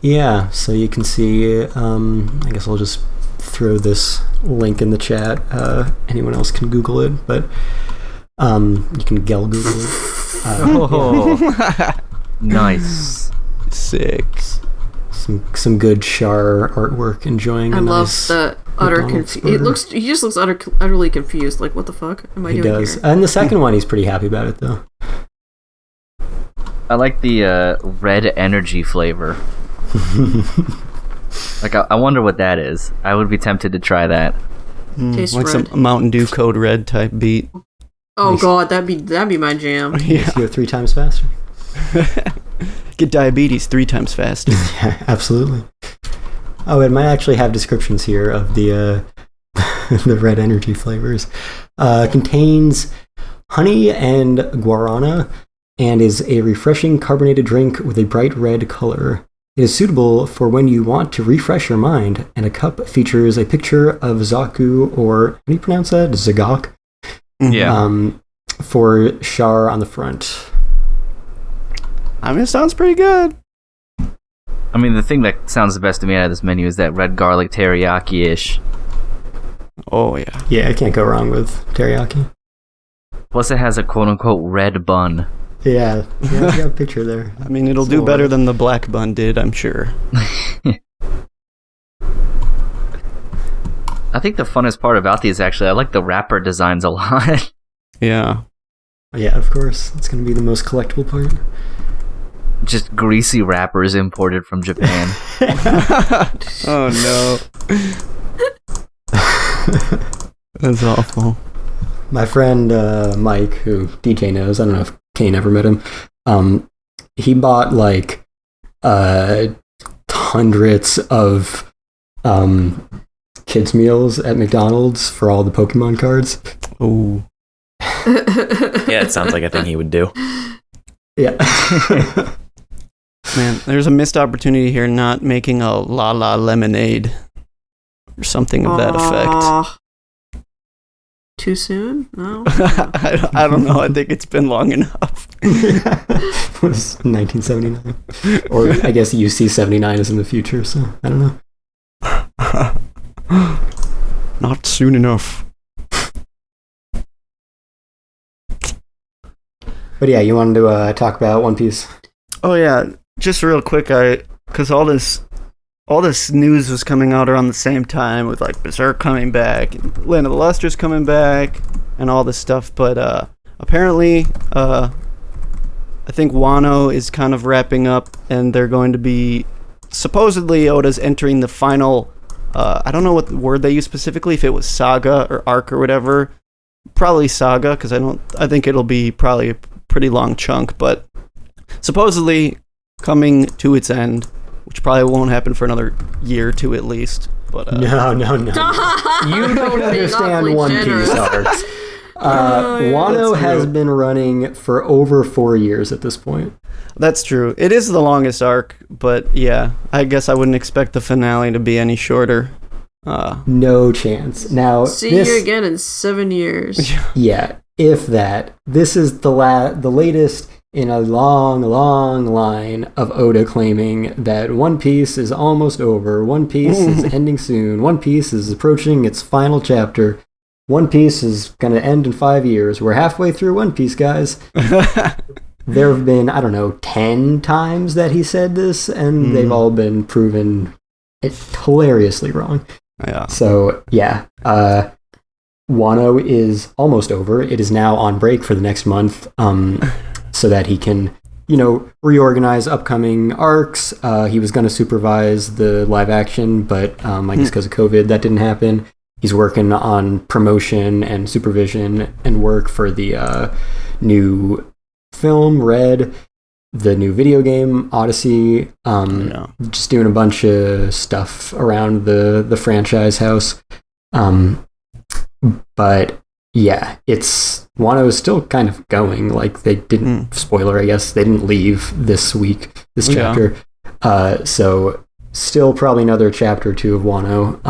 Yeah, so you can see, I guess I'll just throw this link in the chat. Anyone else can Google it, but you can Google it. Nice. Sick. some good Char artwork. Enjoying. I love nice the utter McDonald's confusion. burger. He just looks utterly confused. Like, what the fuck am I He doing does. here? And the second one, he's pretty happy about it though. I like the red energy flavor. Like, I wonder what that is. I would be tempted to try that. Tastes Like red. some Mountain Dew Code Red type beat. Oh Nice. god, that'd be my jam. Yeah. Go 3 times faster. Get diabetes 3 times faster. Yeah, absolutely. Oh, it might actually have descriptions here of the the red energy flavors. Contains honey and guarana and is a refreshing carbonated drink with a bright red color. It is suitable for when you want to refresh your mind, and a cup features a picture of Zaku, or how do you pronounce that? Zagok? Yeah. For Char on the front. I mean, it sounds pretty good. I mean, the thing that sounds the best to me out of this menu is that red garlic teriyaki-ish. Oh, yeah. Yeah, I can't go wrong with teriyaki. Plus, it has a quote-unquote red bun. Yeah, I got a picture there. I mean, it'll do better than the black bun did, I'm sure. I think the funnest part about these, actually, I like the wrapper designs a lot. Yeah. Yeah, of course. It's going to be the most collectible part. Just greasy wrappers imported from Japan. Oh, no. That's awful. My friend Mike, who DJ knows, I don't know if Kane ever met him, he bought like hundreds of kids' meals at McDonald's for all the Pokemon cards. Oh. Yeah, it sounds like a thing he would do. Yeah. Man, there's a missed opportunity here not making a La La Lemonade or something of that effect. Aw. Too soon? No. I don't know. I think it's been long enough. It was 1979. Or I guess UC 79 is in the future, so I don't know. Not soon enough. But yeah, you wanted to talk about One Piece? Oh yeah, just real quick, because all this news was coming out around the same time with like Berserk coming back, and Land of the Luster's coming back, and all this stuff. But apparently, I think Wano is kind of wrapping up, and they're going to be supposedly Oda's entering the final. I don't know what word they use specifically, if it was saga or arc or whatever. Probably saga, because I think it'll be probably a pretty long chunk, but supposedly coming to its end, which probably won't happen for another year or two at least. But No. You don't understand One Piece arcs. Wano has been running for over 4 years at this point. that's true. It is the longest arc, but yeah, I guess I wouldn't expect the finale to be any shorter. No chance. Now, See this, you again in 7 years. yeah, if that. This is the latest in a long line of Oda claiming that One Piece is almost over. One Piece is ending soon. One Piece is approaching its final chapter. One Piece is going to end in 5 years. We're halfway through One Piece, guys. There have been, 10 times that he said this, and they've all been proven hilariously wrong. Yeah. So, yeah, Wano is almost over. It is now on break for the next month, so that he can, reorganize upcoming arcs. He was going to supervise the live action, but I guess because of COVID, that didn't happen. He's working on promotion and supervision and work for the new film, Red, the new video game, Odyssey, just doing a bunch of stuff around the franchise house. But yeah, Wano is still kind of going. Like, they didn't, spoiler, I guess, they didn't leave this chapter. So still probably another chapter or two of Wano.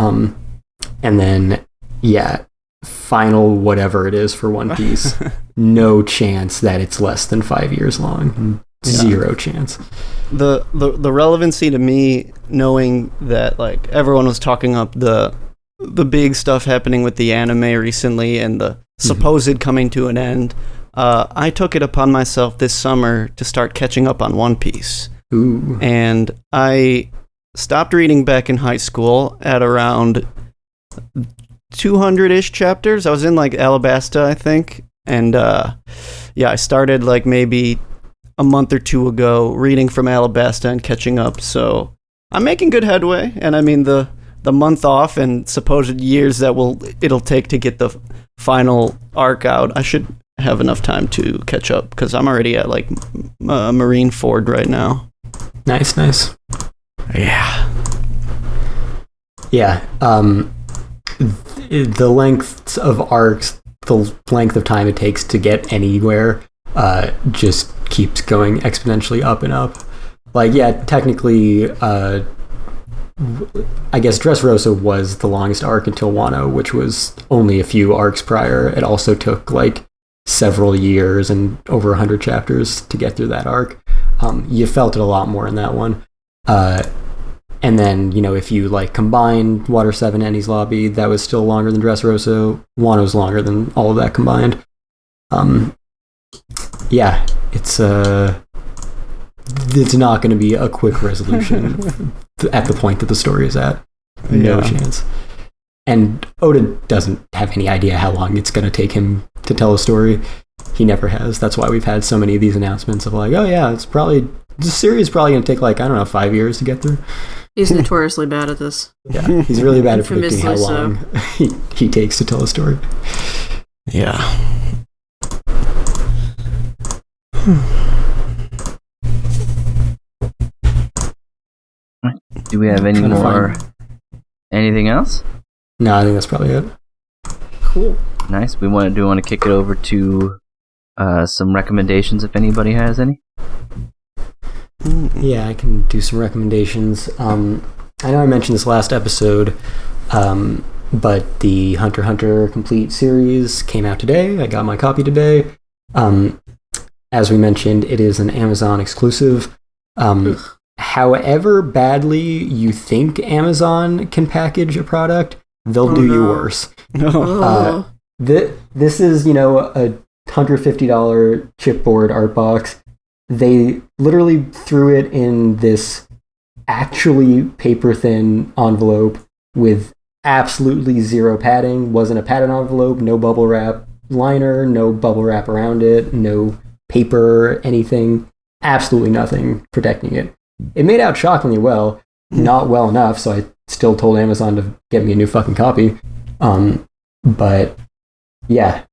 And then, yeah, final whatever it is for One Piece. No chance that it's less than 5 years long. Zero chance. The relevancy to me, knowing that like everyone was talking up the big stuff happening with the anime recently and the supposed coming to an end, I took it upon myself this summer to start catching up on One Piece. Ooh. And I stopped reading back in high school at around 200-ish chapters. I was in like Alabasta, I think. And I started like maybe a month or two ago reading from Alabasta and catching up. So I'm making good headway. And I mean, the month off and supposed years that it'll take to get the final arc out, I should have enough time to catch up because I'm already at like Marine Ford right now. Nice. Yeah. Yeah. The length of arcs, the length of time it takes to get anywhere, just keeps going exponentially up and up. Like, yeah, technically, I guess Dressrosa was the longest arc until Wano, which was only a few arcs prior. It also took like several years and over 100 chapters to get through that arc. You felt it a lot more in that one. And then, if you like combine Water 7 and Enies Lobby, that was still longer than Dressrosa. Wano's longer than all of that combined. Yeah, it's not going to be a quick resolution at the point that the story is at. No chance. And Oda doesn't have any idea how long it's going to take him to tell a story. He never has. That's why we've had so many of these announcements of like, oh yeah, the series is probably going to take like, 5 years to get through. He's notoriously bad at this. Yeah, he's really bad at predicting how long he takes to tell a story. Yeah. Do we have anything else? No, I think that's probably it. Cool. Nice. Do we want to kick it over to some recommendations if anybody has any? Yeah, I can do some recommendations. I know I mentioned this last episode, but the Hunter x Hunter Complete series came out today. I got my copy today. As we mentioned, it is an Amazon exclusive. However badly you think Amazon can package a product, they'll do you worse. This is, a $150 chipboard art box. They literally threw it in this actually paper-thin envelope with absolutely zero padding. Wasn't a padded envelope, no bubble wrap liner, no bubble wrap around it, no paper, anything. Absolutely nothing protecting it. It made out shockingly well. Not well enough, so I still told Amazon to get me a new fucking copy. But yeah,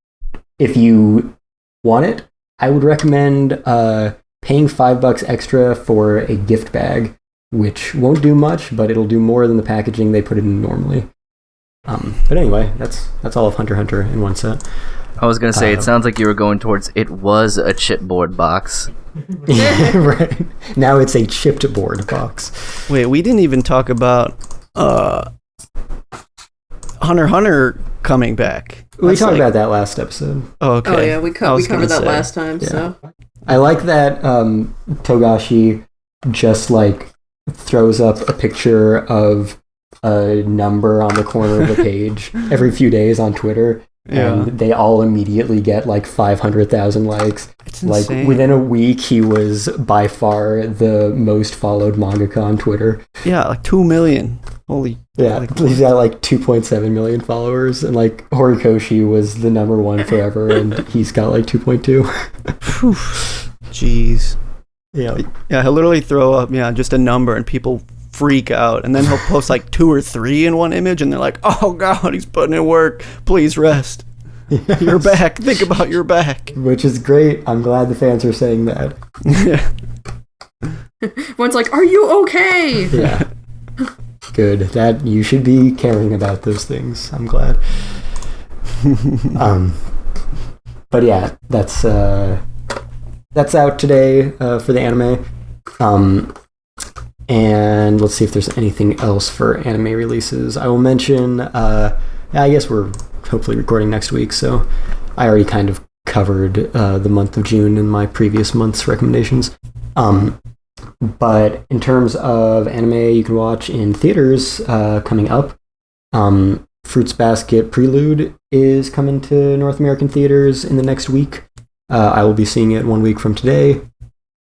if you want it, I would recommend paying $5 extra for a gift bag, which won't do much, but it'll do more than the packaging they put it in normally. But anyway, that's all of Hunter x Hunter in one set. I was going to say, it sounds like you were going towards it was a chipboard box. Yeah, right. Now it's a chipped board box. Wait, we didn't even talk about Hunter x Hunter coming back. We talked about that last episode. Oh, okay. Oh, yeah, we covered that last time, yeah. so. I like that Togashi just, throws up a picture of a number on the corner of the page every few days on Twitter. Yeah. And they all immediately get 500,000 likes. It's insane. Within a week, he was by far the most followed mangaka on Twitter. Yeah, 2 million. Holy. Yeah, he's got 2.7 million followers, and Horikoshi was the number one forever, and he's got 2.2. Jeez. Yeah. Yeah, he'll literally throw up, just a number, and people freak out, and then he'll post 2 or 3 in one image, and they're like, oh god, he's putting in work, please rest. Yes. Your back, think about your back. Which is great. I'm glad the fans are saying that. Yeah. One's like, are you okay? Yeah. Good. That you should be caring about those things. I'm glad. But yeah, that's out today for the anime. And let's see if there's anything else for anime releases. I will mention, I guess we're hopefully recording next week, so I already kind of covered the month of June in my previous month's recommendations. But in terms of anime you can watch in theaters coming up, Fruits Basket Prelude is coming to North American theaters in the next week. I will be seeing it 1 week from today.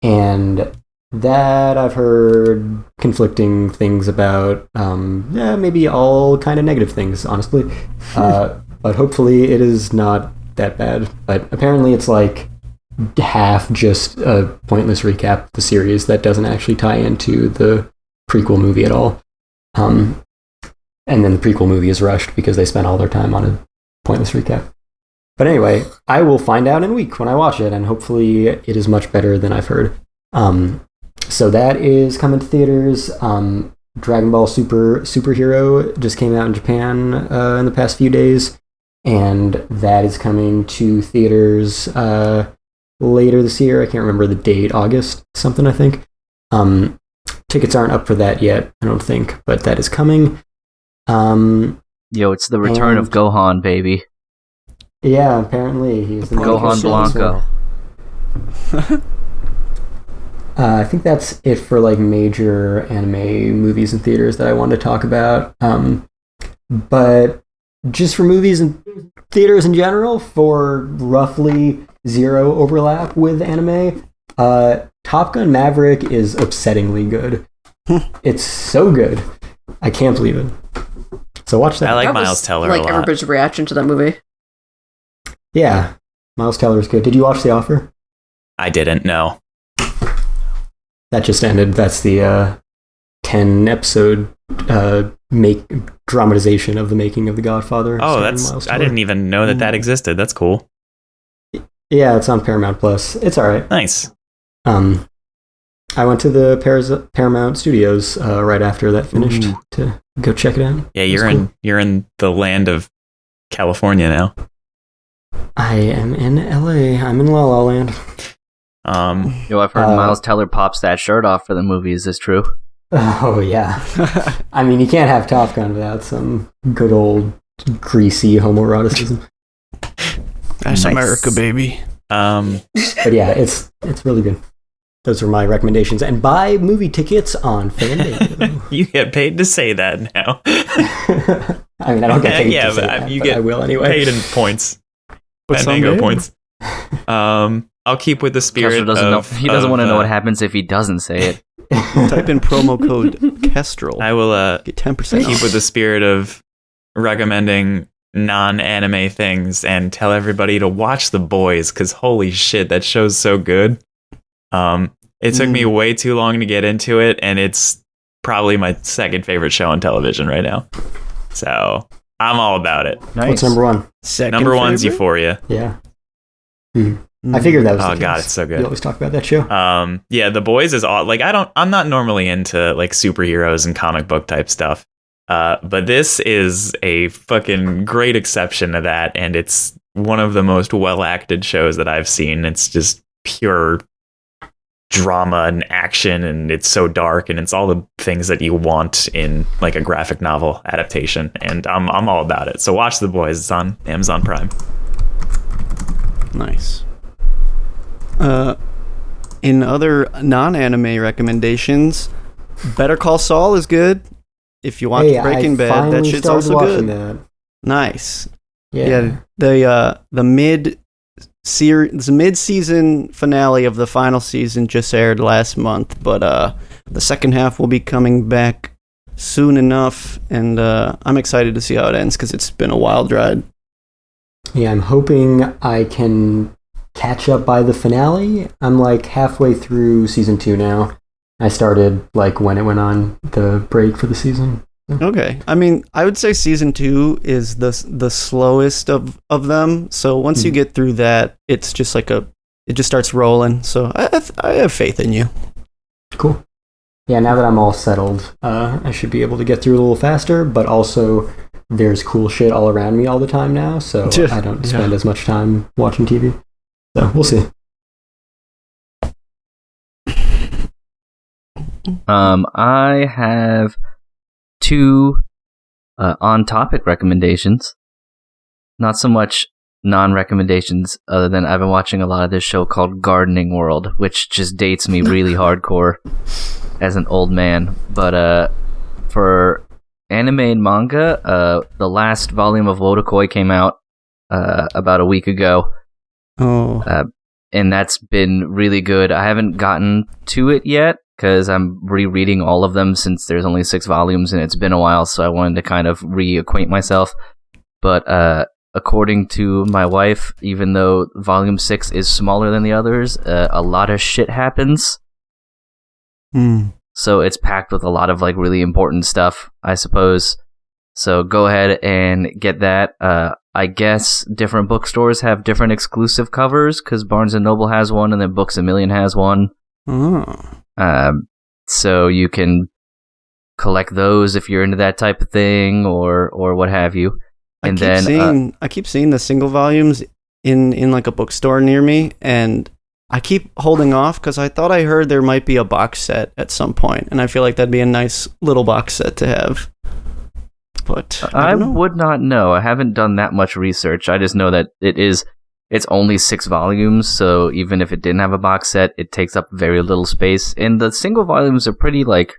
And That I've heard conflicting things about. Yeah, maybe all kind of negative things, honestly. But hopefully it is not that bad. But apparently it's like half just a pointless recap of the series that doesn't actually tie into the prequel movie at all. And then the prequel movie is rushed because they spent all their time on a pointless recap. But anyway, I will find out in a week when I watch it, and hopefully it is much better than I've heard. So that is coming to theaters. Dragon Ball Superhero just came out in Japan in the past few days, and that is coming to theaters later this year. I can't remember the date, August something, I think. Tickets aren't up for that yet, I don't think, but that is coming. Yo, it's the return of Gohan, baby. Yeah, apparently he's the Gohan Blanco. I think that's it for like major anime movies and theaters that I wanted to talk about. But just for movies and theaters in general, for roughly zero overlap with anime, Top Gun Maverick is upsettingly good. It's so good. I can't believe it. So watch that. I like That was, Miles Teller a like lot. everybody's reaction to that movie. Yeah, Miles Teller is good. Did you watch The Offer? I didn't know. That just ended. That's the 10-episode dramatization of the making of The Godfather. Oh, starring that's Miles I Teller. didn't even know that existed. That's cool. Yeah, it's on Paramount Plus. It's all right. Nice. I went to the Paramount Studios right after that finished to go check it out. Yeah, It was you're in the land of California now. I am in LA. I'm in La La Land. Yo, I've heard Miles Teller pops that shirt off for the movie. Is this true? Oh yeah. I mean, you can't have Top Gun without some good old greasy homoeroticism. That's Nice. America, baby. But yeah, it's really good. Those are my recommendations. And buy movie tickets on Fandom. You get paid to say that now. I mean, I don't get paid Yeah, to say but that, you but get I will anyway. paid in points. But Fandango someday. points. I'll keep with the spirit Kessler doesn't of... know. He doesn't want to know what happens. happens if he doesn't say it. Type in promo code Kestrel. I will Get 10% keep off. with the spirit of recommending non-anime things and tell everybody to watch The Boys, because holy shit, that show's so good. It took me way too long to get into it, and it's probably my second favorite show on television right now. So I'm all about it. Nice. What's number one? Second Number one's favorite? Euphoria. Yeah. I figured that was Oh the god, case. it's so You good. always talk about that show. Yeah, The Boys is all like I'm not normally into like superheroes and comic book type stuff. But this is a fucking great exception to that, and it's one of the most well acted shows that I've seen. It's just pure drama and action, and it's so dark, and it's all the things that you want in like a graphic novel adaptation, and I'm all about it. So watch The Boys. It's on Amazon Prime. Nice. In other non-anime recommendations, Better Call Saul is good. If you watch Breaking Bad, that shit's also good. That. Nice. Yeah. The mid-season finale of the final season just aired last month, but the second half will be coming back soon enough, and I'm excited to see how it ends because it's been a wild ride. Yeah, I'm hoping I can catch up by the finale. I'm like halfway through season 2 now. I started like when it went on the break for the season. Okay. I mean, I would say season 2 is the slowest of them. So once you get through that, it's just like it just starts rolling. So I have faith in you. Cool. Yeah, now that I'm all settled, I should be able to get through a little faster, but also there's cool shit all around me all the time now, so I don't spend as much time watching TV. So we'll see. I have 2 on-topic recommendations. Not so much non-recommendations, other than I've been watching a lot of this show called Gardening World, which just dates me really hardcore as an old man. But for anime and manga, the last volume of Wotakoi came out about a week ago. Oh. and that's been really good. I haven't gotten to it yet because I'm rereading all of them since there's only 6 volumes and it's been a while, so I wanted to kind of reacquaint myself. But according to my wife, even though volume 6 is smaller than the others, a lot of shit happens. So it's packed with a lot of like really important stuff, I suppose. So go ahead and get that. I guess different bookstores have different exclusive covers because Barnes & Noble has one and then Books A Million has one. So you can collect those if you're into that type of thing or what have you. And I keep seeing the single volumes in like a bookstore near me, and I keep holding off because I thought I heard there might be a box set at some point, and I feel like that'd be a nice little box set to have. But I would not know. I haven't done that much research. I just know that it's only 6 volumes, so even if it didn't have a box set, it takes up very little space. And the single volumes are pretty like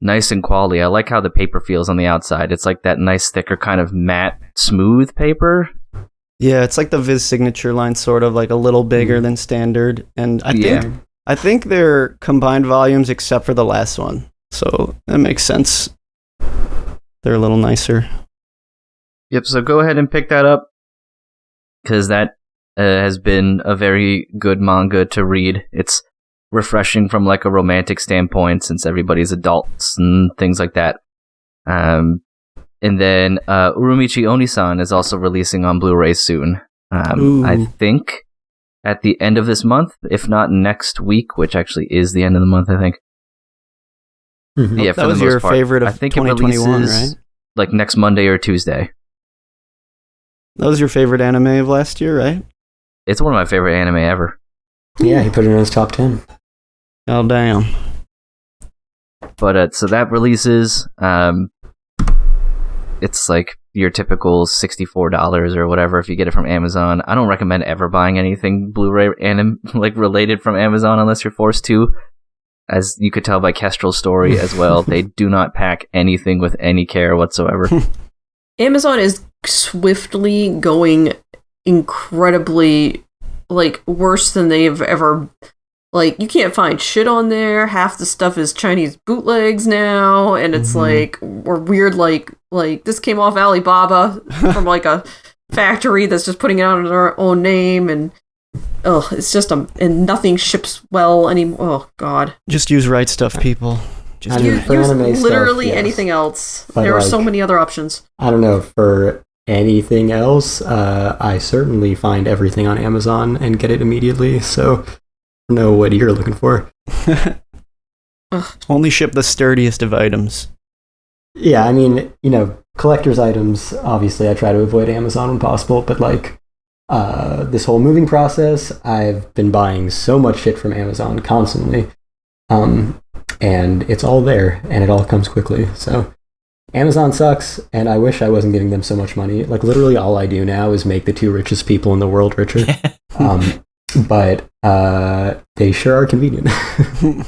nice and quality. I like how the paper feels on the outside. It's like that nice, thicker kind of matte, smooth paper. Yeah, it's like the Viz signature line, sort of like a little bigger than standard. And I think they're combined volumes except for the last one, so that makes sense. They're a little nicer. Yep, so go ahead and pick that up, because that has been a very good manga to read. It's refreshing from like a romantic standpoint, since everybody's adults and things like that. And then Urumichi Onisan is also releasing on Blu-ray soon. I think at the end of this month, if not next week, which actually is the end of the month, I think. Yeah, that was your favorite of 2021, right? Like next Monday or Tuesday. That was your favorite anime of last year, right? It's one of my favorite anime ever. Yeah, he put it in his top 10. Oh, damn. But so that releases. It's like your typical $64 or whatever if you get it from Amazon. I don't recommend ever buying anything Blu-ray like related from Amazon unless you're forced to. As you could tell by Kestrel's story as well, they do not pack anything with any care whatsoever. Amazon is swiftly going incredibly, like, worse than they've ever... Like, you can't find shit on there. Half the stuff is Chinese bootlegs now, and it's like, or weird, like this came off Alibaba from like a factory that's just putting it out under their own name, and it's just and nothing ships well anymore. Oh God! Just use Right Stuff, people. Just use literally stuff, anything else. But there are so many other options. I don't know, for anything else, I certainly find everything on Amazon and get it immediately. So. Know what you're looking for. Only ship the sturdiest of items. Yeah, I mean, collector's items, obviously I try to avoid Amazon when possible, but like this whole moving process, I've been buying so much shit from Amazon constantly. And it's all there and it all comes quickly. So Amazon sucks, and I wish I wasn't giving them so much money. Like literally all I do now is make the 2 richest people in the world richer. But they sure are convenient.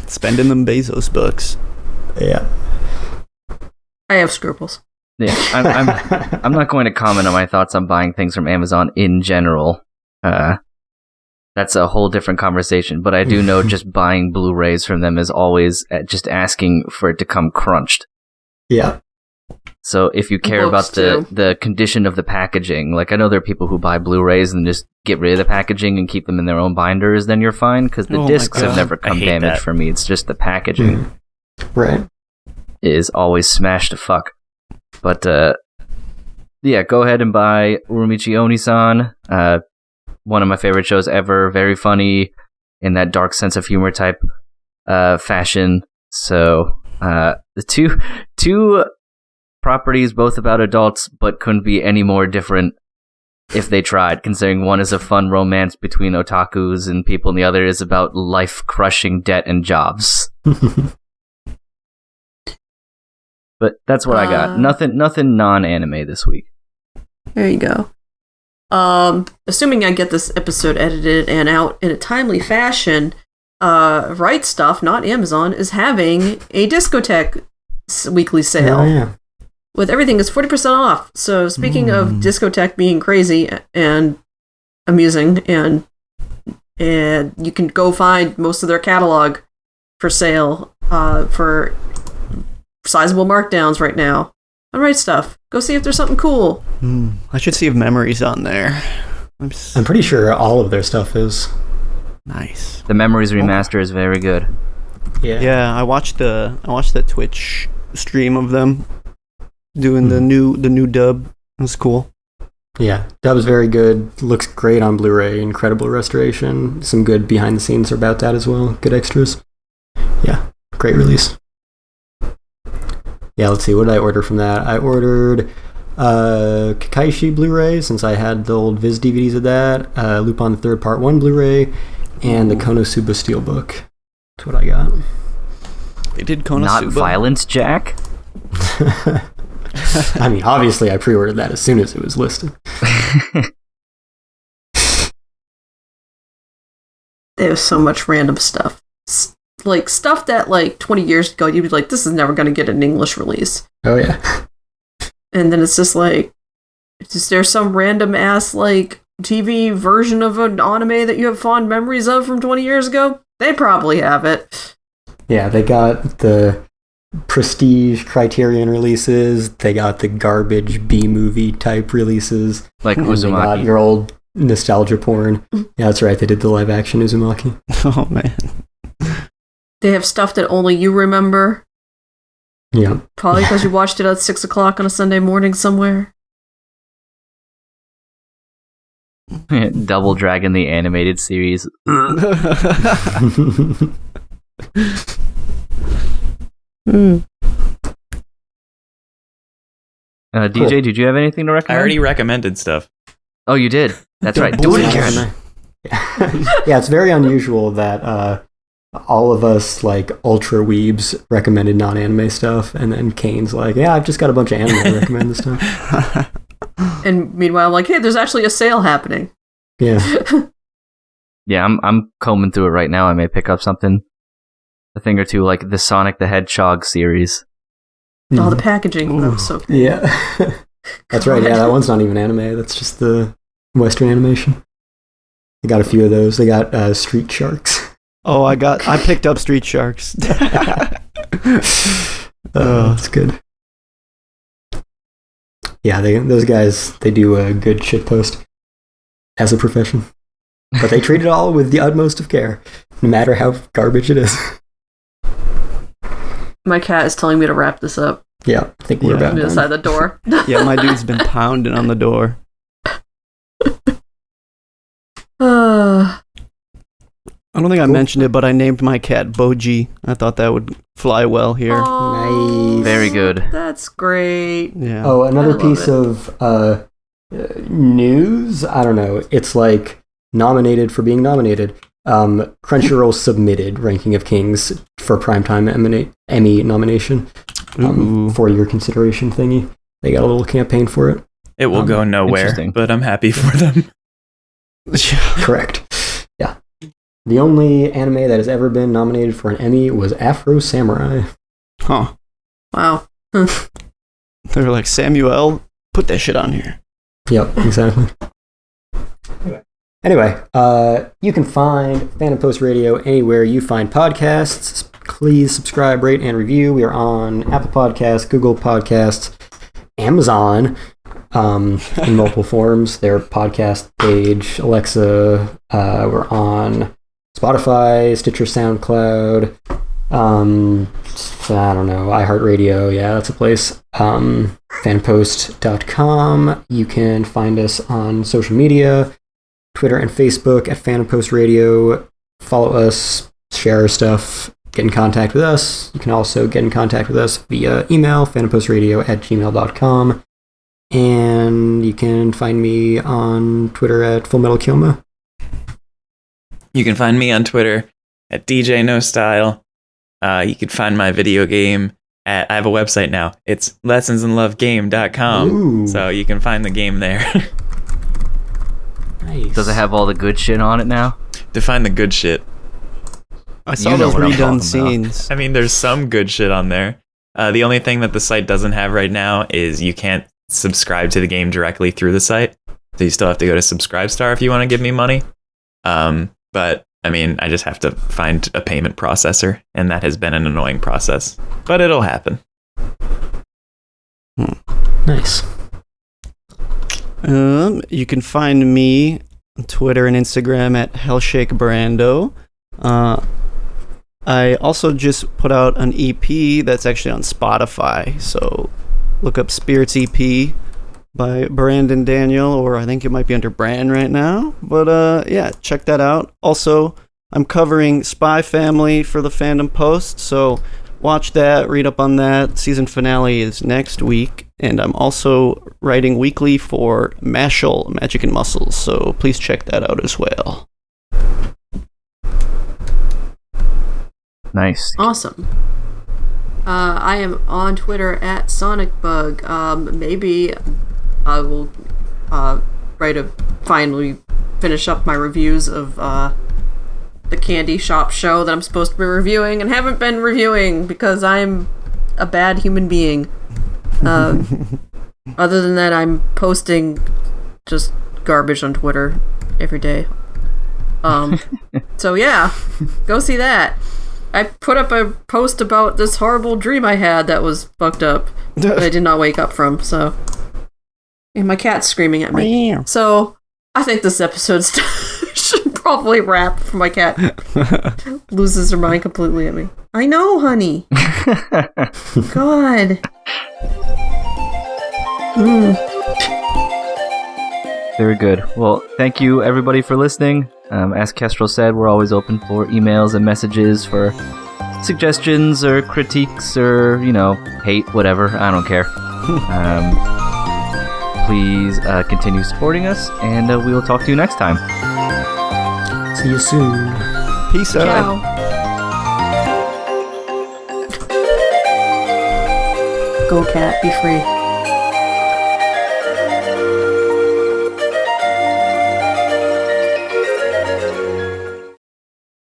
Spending them Bezos bucks. Yeah. I have scruples. Yeah, I'm not going to comment on my thoughts on buying things from Amazon in general. That's a whole different conversation. But I do know just buying Blu-rays from them is always just asking for it to come crunched. Yeah. So if you care about the condition of the packaging, like I know there are people who buy Blu-rays and just get rid of the packaging and keep them in their own binders, then you're fine, because the discs have never come damaged for me. It's just the packaging. Right. Is always smashed to fuck. But yeah, go ahead and buy Urumichi Onisan. One of my favorite shows ever. Very funny in that dark sense of humor type fashion. So the two properties, both about adults, but couldn't be any more different if they tried, considering one is a fun romance between otakus and people, and the other is about life-crushing debt and jobs. But that's what I got. Nothing non-anime this week. There you go. Assuming I get this episode edited and out in a timely fashion, Right Stuff, not Amazon, is having a discotheque weekly sale. Oh, yeah. With everything, it's 40% off. So speaking of discotheque being crazy and amusing and and you can go find most of their catalog for sale for sizable markdowns right now. Alright, stuff. Go see if there's something cool. I should see if Memory's on there. I'm pretty sure all of their stuff is. Nice. The Memories remaster is very good. Yeah, I watched the Twitch stream of them doing the new dub. It was cool. Yeah, dub's very good. Looks great on Blu-ray. Incredible restoration. Some good behind the scenes are about that as well. Good extras. Yeah, great release. Yeah, let's see. What did I order from that? I ordered Kakaishi Blu-ray, since I had the old Viz DVDs of that. Lupin the Third Part 1 Blu-ray, and the Konosuba Steelbook. That's what I got. They did Konosuba. Not violence, Jack? I mean, obviously I pre-ordered that as soon as it was listed. There's so much random stuff. Like, stuff that, 20 years ago, you'd be like, this is never going to get an English release. Oh, yeah. And then it's just like, is there some random-ass, TV version of an anime that you have fond memories of from 20 years ago? They probably have it. Yeah, they got the prestige Criterion releases. They got the garbage B-movie type releases. Like And they got Uzumaki. your old nostalgia porn. Yeah, that's right. They did the live-action Uzumaki. Oh man. They have stuff that only you remember. Yeah. Probably because you watched it at 6 o'clock on a Sunday morning somewhere. Double Dragon, the animated series. DJ, did you have anything to I recommend? already recommended stuff. Oh, you did. That's right. Do it again. Yeah, it's very unusual that all of us, ultra weebs, recommended non-anime stuff, and then Kane's like, yeah, I've just got a bunch of anime to recommend this stuff. And meanwhile, I'm like, hey, there's actually a sale happening. Yeah. Yeah, I'm combing through it right now. I may pick up something, a thing or two, like the Sonic the Hedgehog series. All the packaging for that was so cool. Yeah. That's right. Yeah, that one's not even anime. That's just the Western animation. They got a few of those. They got Street Sharks. Oh, I picked up Street Sharks. That's good. Yeah, those guys, they do a good shitpost as a profession. But they treat it all with the utmost of care, no matter how garbage it is. My cat is telling me to wrap this up. Yeah, I think we're Yeah. about On the other done. side of the door. Yeah, my dude's been pounding on the door. Uh, I don't think I Cool. mentioned it, but I named my cat Boji. I thought that would fly well here. oh, Nice. Very good. That's great. Yeah. Oh, another I love piece it. of news. I don't know. It's nominated for being nominated. Crunchyroll submitted Ranking of Kings for Primetime Emmy nomination Ooh. for your consideration thingy. They got a little campaign for it. It will go nowhere, interesting. but I'm happy for them. Correct. Yeah. The only anime that has ever been nominated for an Emmy was Afro Samurai. Huh. Wow. They're like, Samuel, put that shit on here. Yep, exactly. Anyway, you can find Fandom Post Radio anywhere you find podcasts. Please subscribe, rate, and review. We are on Apple Podcasts, Google Podcasts, Amazon, in multiple forms. Their podcast page, Alexa. We're on Spotify, Stitcher, SoundCloud. I don't know, iHeartRadio. Yeah, that's a place. Fanpost.com. You can find us on social media. Twitter and Facebook at Fandom Post Radio. Follow us, share our stuff, get in contact with us. You can also get in contact with us via email, fandompostradio@gmail.com. And you can find me on Twitter at FullMetalKyoma. You can find me on Twitter at DJ No Style. You can find my video game I have a website now. It's lessonsandlovegame.com. Ooh. So you can find the game there. Nice. Does it have all the good shit on it now? To find the good shit. I saw You know those what I'm talking redone about. scenes. I mean, there's some good shit on there. The only thing that the site doesn't have right now is you can't subscribe to the game directly through the site. So you still have to go to Subscribestar if you want to give me money. But I mean, I just have to find a payment processor, and that has been an annoying process. But it'll happen. Nice. You can find me on Twitter and Instagram at HellshakeBrando. I also just put out an EP that's actually on Spotify, so look up Spirits EP by Brandon Daniel, or I think it might be under Bran right now. But yeah, check that out. Also, I'm covering Spy Family for the Fandom Post, so watch that, read up on that. Season finale is next week, and I'm also writing weekly for Mashal, Magic and Muscles, so please check that out as well. Nice. Awesome. I am on Twitter at SonicBug. Maybe I will finally finish up my reviews of the Candy Shop show that I'm supposed to be reviewing and haven't been reviewing because I'm a bad human being. Other than that, I'm posting just garbage on Twitter every day. So yeah, go see that. I put up a post about this horrible dream I had that was fucked up that I did not wake up from, so... And my cat's screaming at me. So, I think this episode should probably wrap before my cat loses her mind completely at me. I know, honey. God. Very good. Well, thank you everybody for listening. As Kestrel said, we're always open for emails and messages for suggestions or critiques or, hate, whatever. I don't care. Please continue supporting us, and we will talk to you next time. See you soon. Peace out. Ciao. Go cat, be free.